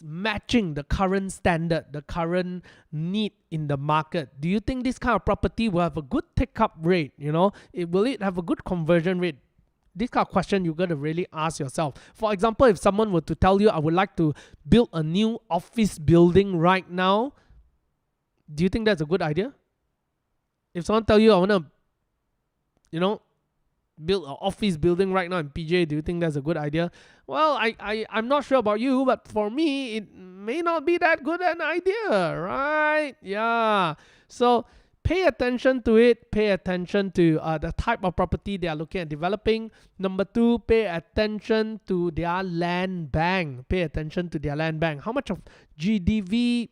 matching the current standard, the current need in the market? Do you think this kind of property will have a good take-up rate? Will it have a good conversion rate? This kind of question you got to really ask yourself. For example, if someone were to tell you, I would like to build a new office building right now, do you think that's a good idea? If someone tell you, I want to, build an office building right now in PJ, do you think that's a good idea? Well, I'm not sure about you, but for me, it may not be that good an idea, right? Yeah. So pay attention to it. Pay attention to the type of property they are looking at developing. Number two, pay attention to their land bank. Pay attention to their land bank. How much of GDV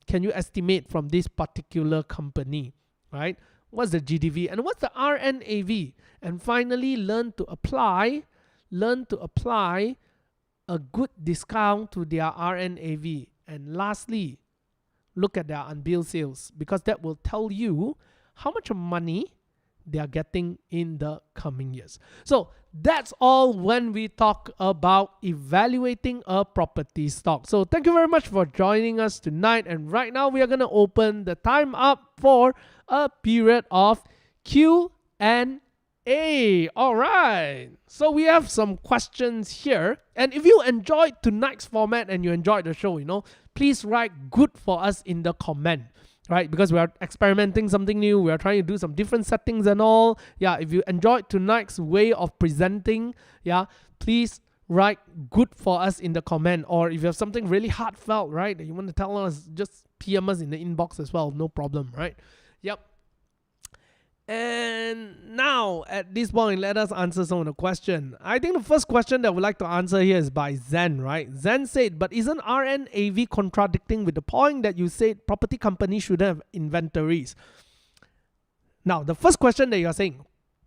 can you estimate from this particular company, right? What's the GDV and what's the RNAV? And finally, learn to apply a good discount to their RNAV. And lastly, look at their unbilled sales, because that will tell you how much money they are getting in the coming years. So that's all when we talk about evaluating a property stock. So thank you very much for joining us tonight. And right now we are going to open the time up for a period of Q&A. All right. So we have some questions here. And if you enjoyed tonight's format and you enjoyed the show, please write good for us in the comment. Right, because we are experimenting something new. We are trying to do some different settings and all. Yeah, if you enjoyed tonight's way of presenting, yeah, please write good for us in the comment. Or if you have something really heartfelt, right, that you want to tell us, just PM us in the inbox as well. No problem, right? Yep. And now, at this point, let us answer some of the question. I think the first question that we'd like to answer here is by Zen, right? Zen said, but isn't RNAV contradicting with the point that you said property companies should have inventories? Now, the first question that you're saying,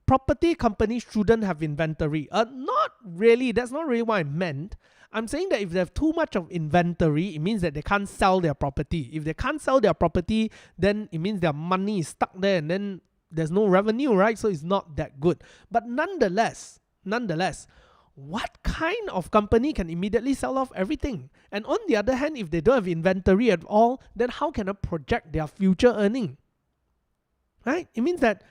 property companies shouldn't have inventory. Not really. That's not really what I meant. I'm saying that if they have too much of inventory, it means that they can't sell their property. If they can't sell their property, then it means their money is stuck there, and then there's no revenue, right? So it's not that good. But nonetheless, what kind of company can immediately sell off everything? And on the other hand, if they don't have inventory at all, then how can they project their future earning? Right? It means that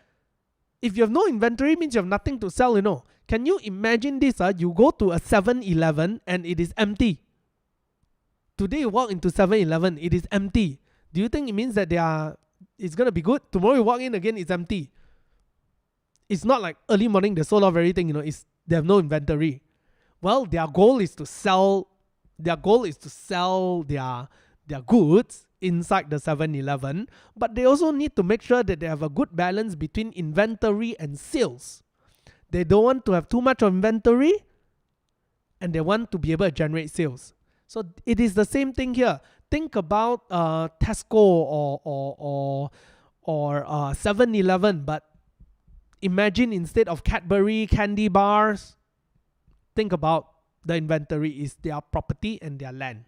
if you have no inventory, it means you have nothing to sell, Can you imagine this? You go to a 7-Eleven and it is empty. Today you walk into 7-Eleven, it is empty. Do you think it means that it's going to be good? Tomorrow you walk in again, it's empty. It's not like early morning they sold off everything, they have no inventory. Well, their goal is to sell their goods inside the 7-Eleven, but they also need to make sure that they have a good balance between inventory and sales. They don't want to have too much of inventory, and they want to be able to generate sales. So it is the same thing here. Think about Tesco or 7-Eleven, but imagine instead of Cadbury candy bars, think about the inventory is their property and their land.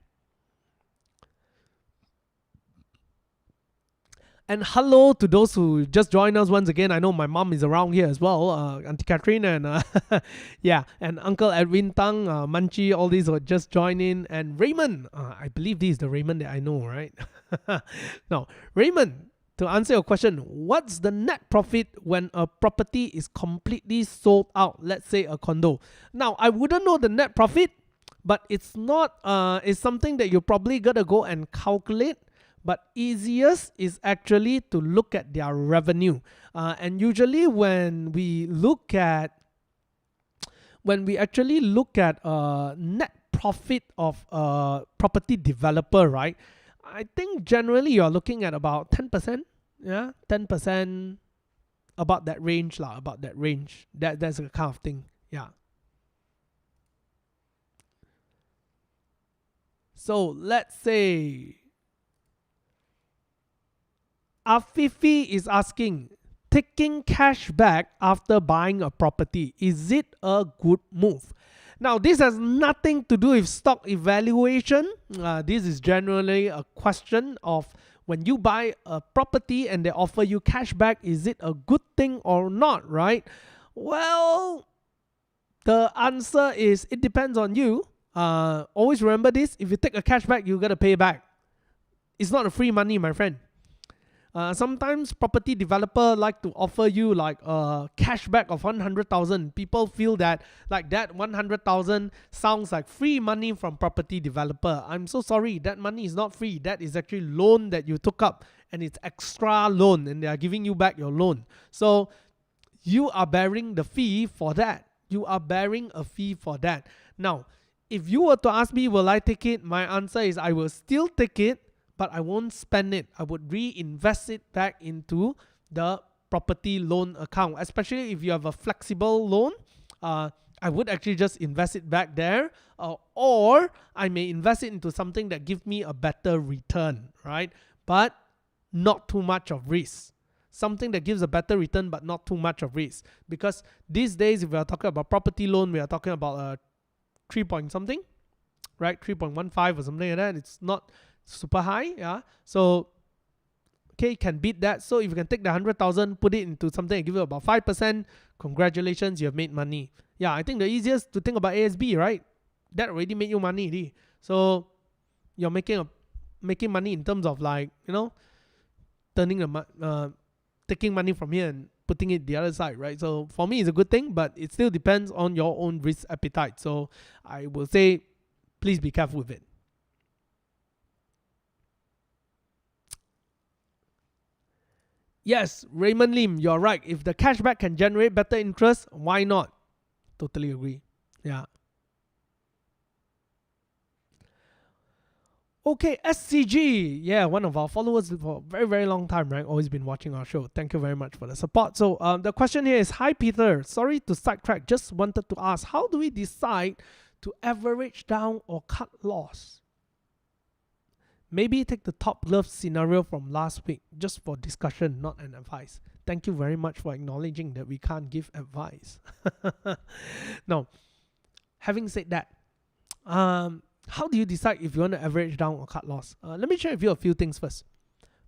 And hello to those who just joined us once again. I know my mom is around here as well, Auntie Catherine and yeah, and Uncle Edwin Tang, Manchi, all these were just joined in. And Raymond, I believe this is the Raymond that I know, right? Now, Raymond, to answer your question, what's the net profit when a property is completely sold out? Let's say a condo. Now, I wouldn't know the net profit, but it's not. It's something that you probably gotta go and calculate. But easiest is actually to look at their revenue. And usually when we actually look at net profit of a property developer, right? I think generally you're looking at about 10%. Yeah, 10%, about that range lah, about that range. That's the kind of thing. Yeah. So let's say Afifi is asking, taking cash back after buying a property, is it a good move? Now, this has nothing to do with stock evaluation. This is generally a question of when you buy a property and they offer you cash back, is it a good thing or not, right? Well, the answer is it depends on you. Always remember this, if you take a cash back, you got to pay back. It's not a free money, my friend. Sometimes property developer like to offer you like a cashback of 100,000. People feel that like that 100,000 sounds like free money from property developer. I'm so sorry, that money is not free. That is actually loan that you took up, and it's extra loan, and they are giving you back your loan. So you are bearing the fee for that. You are bearing a fee for that. Now, if you were to ask me, will I take it? My answer is I will still take it, but I won't spend it. I would reinvest it back into the property loan account, especially if you have a flexible loan. I would actually just invest it back there, or I may invest it into something that gives me a better return, right? But not too much of risk. Something that gives a better return, but not too much of risk. Because these days, if we are talking about property loan, we are talking about 3 point something, right? 3.15 or something like that. It's not super high, yeah. So, okay, can beat that. So if you can take the 100,000, put it into something and give it about 5%, congratulations, you have made money. Yeah, I think the easiest to think about ASB, right? That already made you money, already. So you're making money in terms of like, you know, taking money from here and putting it the other side, right? So for me, it's a good thing, but it still depends on your own risk appetite. So I will say, please be careful with it. Yes, Raymond Lim, you're right. If the cashback can generate better interest, why not? Totally agree. Yeah. Okay, SCG. Yeah, one of our followers for a very, very long time, right? Always been watching our show. Thank you very much for the support. So the question here is, hi Peter, sorry to sidetrack. Just wanted to ask, how do we decide to average down or cut loss? Maybe take the top glove scenario from last week, just for discussion, not an advice. Thank you very much for acknowledging that we can't give advice. Now, having said that, how do you decide if you want to average down or cut loss? Let me share with you a few things first.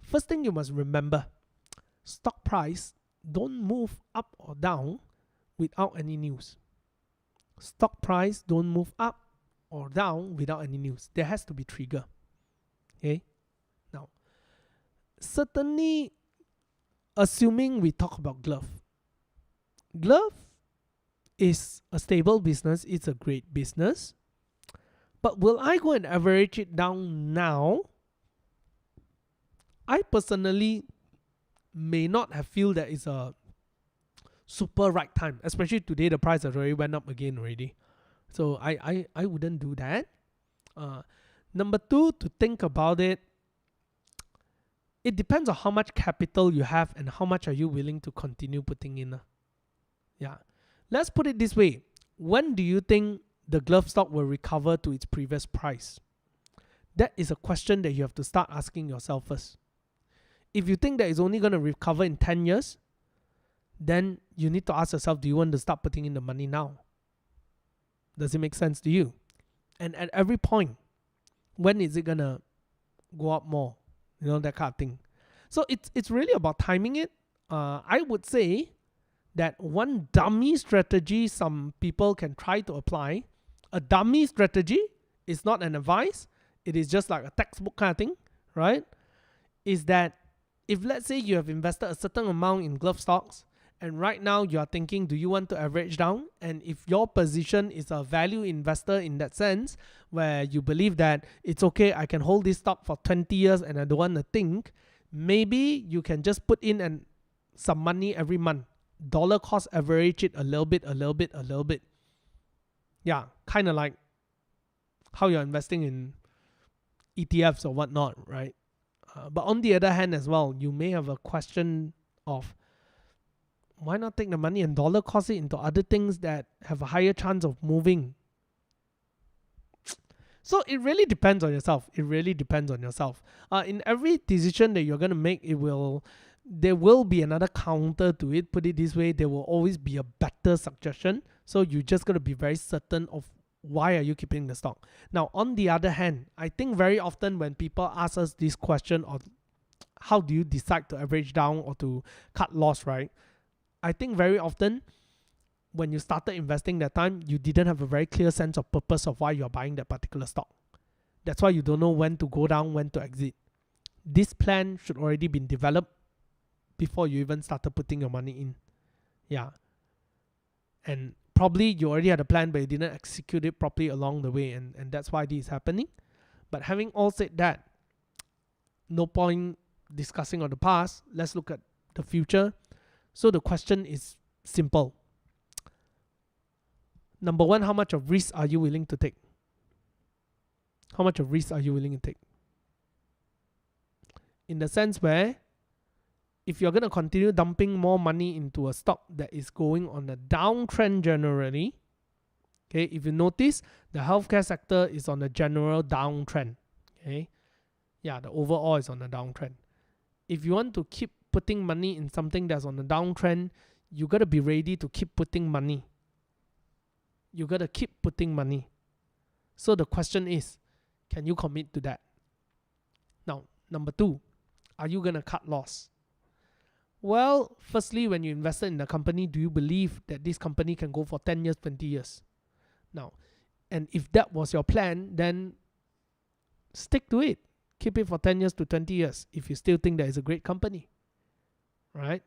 First thing you must remember, stock price don't move up or down without any news. Stock price don't move up or down without any news. There has to be trigger. Okay, now certainly assuming we talk about glove is a stable business, it's a great business, but will I go and average it down now? I personally may not have feel that it's a super right time, especially today the price has already went up again already. So I wouldn't do that. Number two, to think about it, it depends on how much capital you have and how much are you willing to continue putting in. Yeah. Let's put it this way. When do you think the glove stock will recover to its previous price? That is a question that you have to start asking yourself first. If you think that it's only going to recover in 10 years, then you need to ask yourself, do you want to start putting in the money now? Does it make sense to you? And at every point, when is it going to go up more? You know, that kind of thing. So it's really about timing it. I would say that one dummy strategy some people can try to apply. A dummy strategy is not an advice. It is just like a textbook kind of thing, right? Is that if let's say you have invested a certain amount in glove stocks, and right now you are thinking, do you want to average down? And if your position is a value investor in that sense, where you believe that it's okay, I can hold this stock for 20 years and I don't want to think, maybe you can just put in some money every month. Dollar cost average it a little bit. Yeah, kind of like how you're investing in ETFs or whatnot, right? But on the other hand as well, you may have a question of why not take the money and dollar cost it into other things that have a higher chance of moving? So it really depends on yourself. In every decision that you're going to make, there will be another counter to it. Put it this way, there will always be a better suggestion. So you just got to be very certain of why are you keeping the stock. Now, on the other hand, I think very often when people ask us this question of how do you decide to average down or to cut loss, right? I think very often when you started investing that time, you didn't have a very clear sense of purpose of why you're buying that particular stock. That's why you don't know when to go down, when to exit. This plan should already been developed before you even started putting your money in. Yeah. And probably you already had a plan, but you didn't execute it properly along the way, and that's why this is happening. But having all said that, no point discussing on the past. Let's look at the future. So the question is simple. Number one, how much of risk are you willing to take? How much of risk are you willing to take? In the sense where if you're going to continue dumping more money into a stock that is going on a downtrend generally, okay, if you notice, the healthcare sector is on a general downtrend, okay? Yeah, the overall is on a downtrend. If you want to keep putting money in something that's on a downtrend, you got to be ready to keep putting money. You got to keep putting money. So the question is, can you commit to that? Now, number two, are you going to cut loss? Well, firstly, when you invested in a company, do you believe that this company can go for 10 years, 20 years? Now, and if that was your plan, then stick to it. Keep it for 10 years to 20 years if you still think that it's a great company. Right?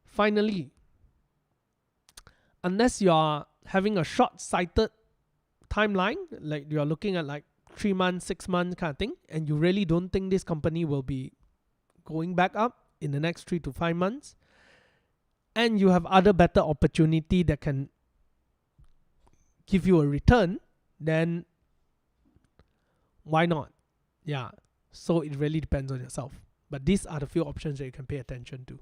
Finally, unless you are having a short-sighted timeline, like you're looking at like 3 months, 6 months kind of thing, and you really don't think this company will be going back up in the next 3 to 5 months, and you have other better opportunity that can give you a return, then why not? Yeah. So it really depends on yourself. But these are the few options that you can pay attention to.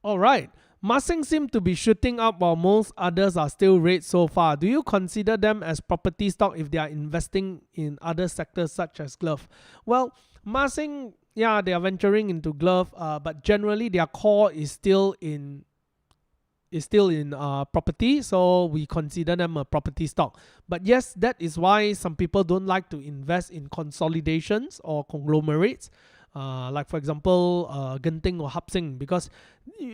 Alright. Masing seem to be shooting up while most others are still red so far. Do you consider them as property stock if they are investing in other sectors such as glove? Well, Masing, yeah, they are venturing into glove, but generally their core is still in property, so we consider them a property stock. But yes, that is why some people don't like to invest in consolidations or conglomerates. Like for example, Genting or Hapsing, because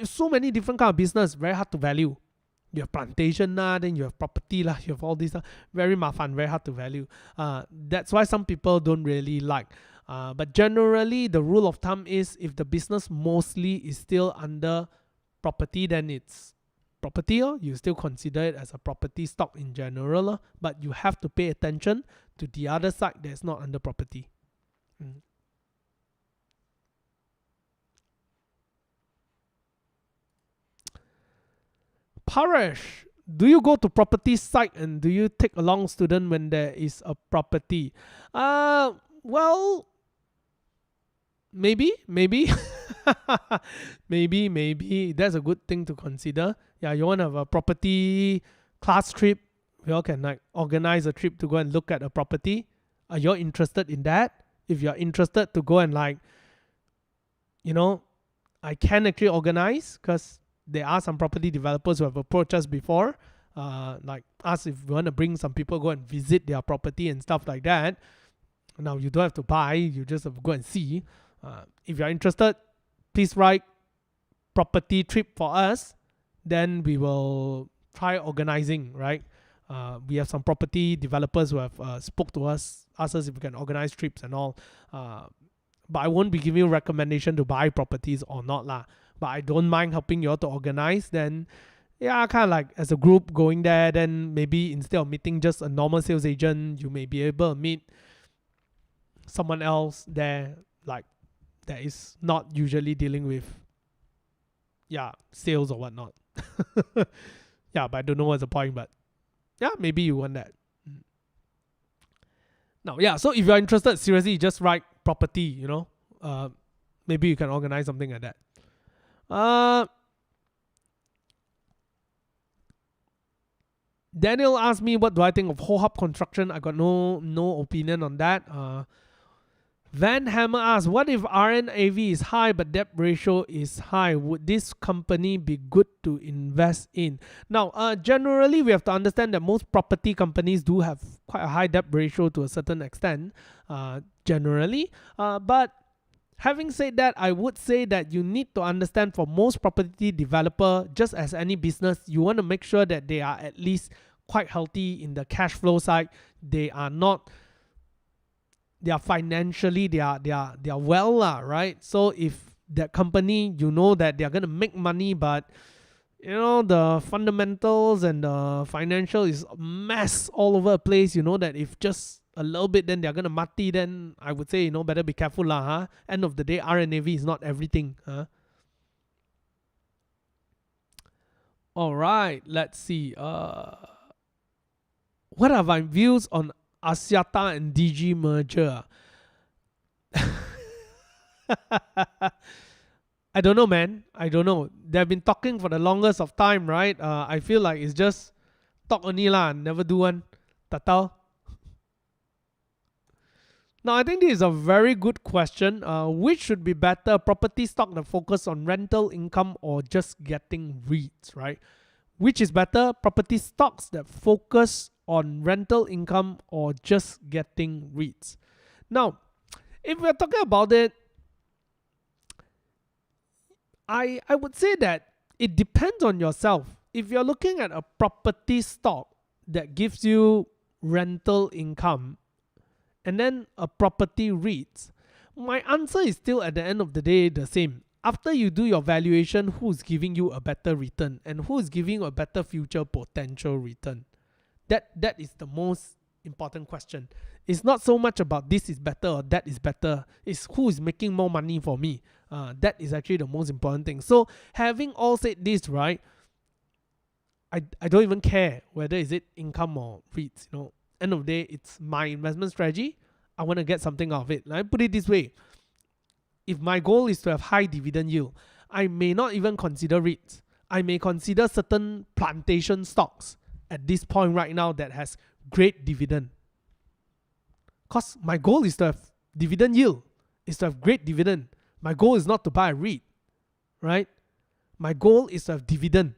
so many different kind of business, very hard to value. You have plantation then you have property you have all these very mafan, very hard to value. That's why some people don't really like. But generally, the rule of thumb is if the business mostly is still under property, then it's property. You still consider it as a property stock in general, but you have to pay attention to the other side that's not under property. Paresh, do you go to property site and do you take along student when there is a property? Well, maybe. maybe that's a good thing to consider. Yeah, you want to have a property class trip. We all can like organize a trip to go and look at a property. Are you interested in that? If you're interested to go and like, I can actually organize, because there are some property developers who have approached us before. like us, if we want to bring some people go and visit their property and stuff like that. Now you don't have to buy, you just have to go and see. If you're interested, please write property trip for us, then we will try organizing, right? We have some property developers who have spoke to us, asked us if we can organize trips and all. But I won't be giving you recommendation to buy properties or not lah. But I don't mind helping you all to organize. Then, yeah, kind of like as a group going there, then maybe instead of meeting just a normal sales agent, you may be able to meet someone else there, like that is not usually dealing with, sales or whatnot. Yeah, but I don't know what's the point, but yeah, maybe you want that. Now, yeah, so if you're interested, seriously, just write property, maybe you can organize something like that. Daniel asked me, what do I think of whole hub construction? I got no opinion on that. Van Hammer asks, what if RNAV is high but debt ratio is high? Would this company be good to invest in? Now, generally, we have to understand that most property companies do have quite a high debt ratio to a certain extent, generally. But having said that, I would say that you need to understand for most property developer, just as any business, you want to make sure that they are at least quite healthy in the cash flow side. They are not... They are financially, they are well, right? So if that company, that they're gonna make money, but the fundamentals and the financial is a mess all over the place, that if just a little bit, then they're gonna mati, then I would say, better be careful lah, huh? End of the day, RNAV is not everything, huh? All right, let's see. What are my views on Axiata and DG merger? I don't know, man. I don't know. They've been talking for the longest of time, right? I feel like it's just talk only lah, never do one. Tatao. Now, I think this is a very good question. Which should be better, property stock that focus on rental income or just getting REITs, right? Which is better, property stocks that focus on rental income or just getting REITs? Now, if we're talking about it, I would say that it depends on yourself. If you're looking at a property stock that gives you rental income and then a property REITs, my answer is still at the end of the day the same. After you do your valuation, who's giving you a better return and who is giving you a better future potential return? That is the most important question. It's not so much about this is better or that is better. It's who is making more money for me. That is actually the most important thing. So having all said this, right, I don't even care whether is it income or REITs. End of the day, it's my investment strategy. I want to get something out of it. Let me put it this way. If my goal is to have high dividend yield, I may not even consider REITs. I may consider certain plantation stocks at this point right now that has great dividend. Because my goal is to have dividend yield, is to have great dividend. My goal is not to buy a REIT, right? My goal is to have dividend.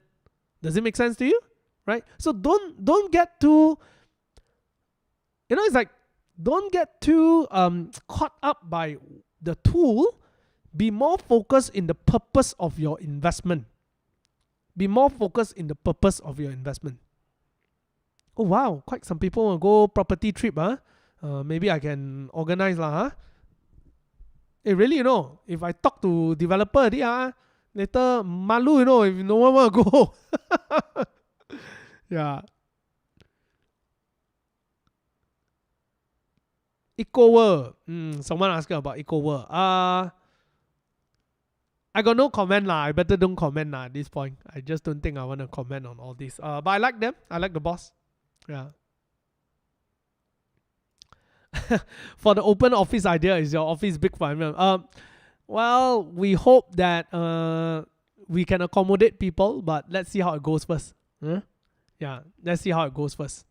Does it make sense to you? Right? So don't get too, it's like, don't get too caught up by the tool. Be more focused in the purpose of your investment. Be more focused in the purpose of your investment. Oh wow, quite some people will go property trip, huh? Maybe I can organize lah, huh? Hey, really, if I talk to developer, later malu, if no one want to go. Yeah. EcoWorld. Someone asking about EcoWorld. I got no comment lah. I better don't comment lah at this point. I just don't think I want to comment on all this. But I like them. I like the boss. Yeah. For the open office idea, is your office big for everyone? Well, we hope that we can accommodate people, but let's see how it goes first. Huh? Yeah, let's see how it goes first.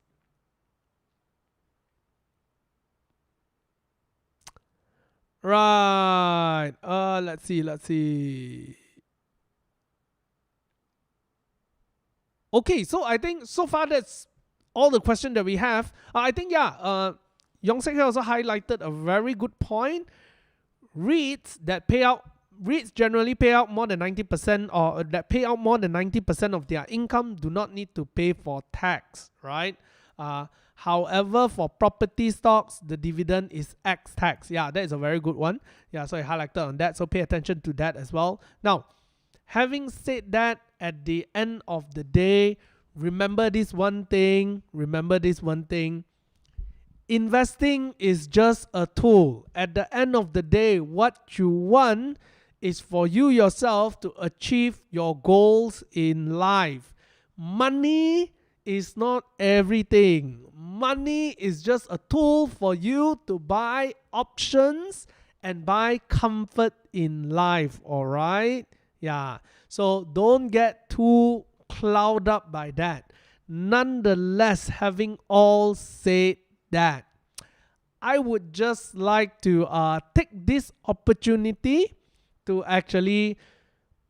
Right. Let's see. Okay, so I think so far that's all the question that we have. I think, Yong Sek here also highlighted a very good point. REITs generally pay out more than 90%, or that pay out more than 90% of their income do not need to pay for tax, right? However, for property stocks, the dividend is X tax. Yeah, that is a very good one. Yeah, so I highlighted on that. So pay attention to that as well. Now, having said that, at the end of the day, remember this one thing. Investing is just a tool. At the end of the day, what you want is for you yourself to achieve your goals in life. Money is not everything. Money is just a tool for you to buy options and buy comfort in life, all right? Yeah, so don't get too clouded up by that. Nonetheless, having all said that, I would just like to take this opportunity to actually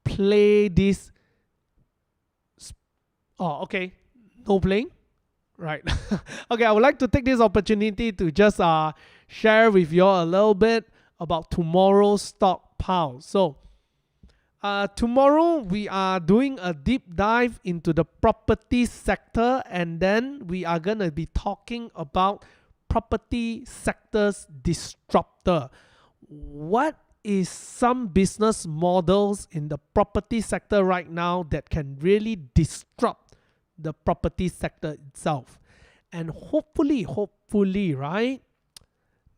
play this. Oh, okay. No playing? Right. Okay, I would like to take this opportunity to just share with you all a little bit about tomorrow's stockpile. So, tomorrow we are doing a deep dive into the property sector, and then we are going to be talking about property sector's disruptor. What is some business models in the property sector right now that can really disrupt the property sector itself? And hopefully, right,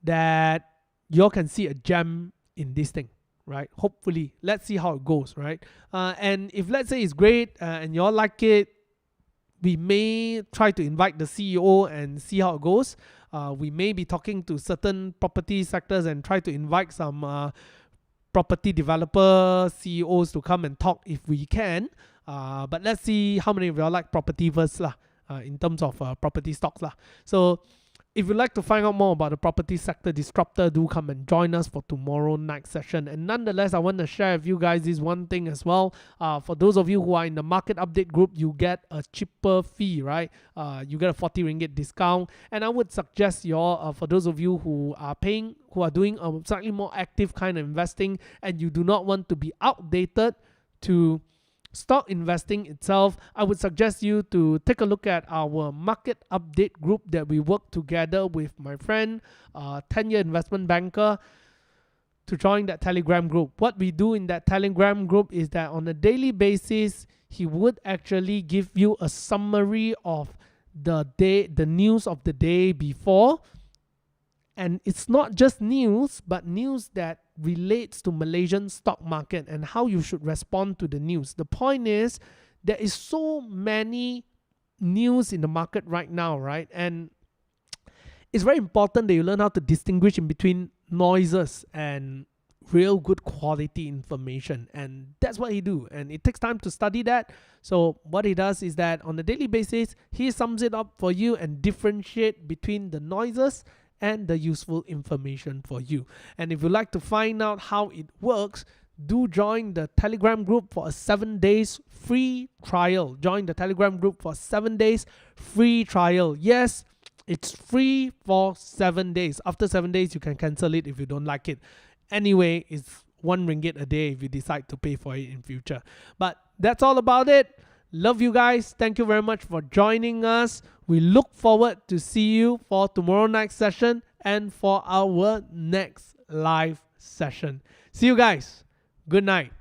that you can see a gem in this thing. Right, hopefully, let's see how it goes, right? And if let's say it's great and you all like it, we may try to invite the CEO and see how it goes. We may be talking to certain property sectors and try to invite some property developer CEOs to come and talk if we can. But let's see how many of you all like property first lah, in terms of property stocks lah. So if you'd like to find out more about the property sector disruptor, do come and join us for tomorrow night session. And nonetheless, I want to share with you guys this one thing as well. For those of you who are in the market update group, you get a cheaper fee, right? You get a 40 ringgit discount. And I would suggest you all, for those of you who are paying, who are doing a slightly more active kind of investing, and you do not want to be outdated to stock investing itself, I would suggest you to take a look at our market update group that we work together with my friend, 10-year investment banker, to join that Telegram group. What we do in that Telegram group is that on a daily basis, he would actually give you a summary of the news of the day before. And it's not just news, but news that relates to Malaysian stock market and how you should respond to the news. The point is, there is so many news in the market right now, right? And it's very important that you learn how to distinguish in between noises and real good quality information. And that's what he do. And it takes time to study that. So what he does is that on a daily basis, he sums it up for you and differentiate between the noises and the useful information for you. And if you'd like to find out how it works, do join the Telegram group for a 7 days free trial. Join the Telegram group for 7 days free trial. Yes, it's free for 7 days. After 7 days, you can cancel it if you don't like it. Anyway, it's 1 ringgit a day if you decide to pay for it in future. But that's all about it. Love you guys. Thank you very much for joining us. We look forward to see you for tomorrow night's session and for our next live session. See you guys. Good night.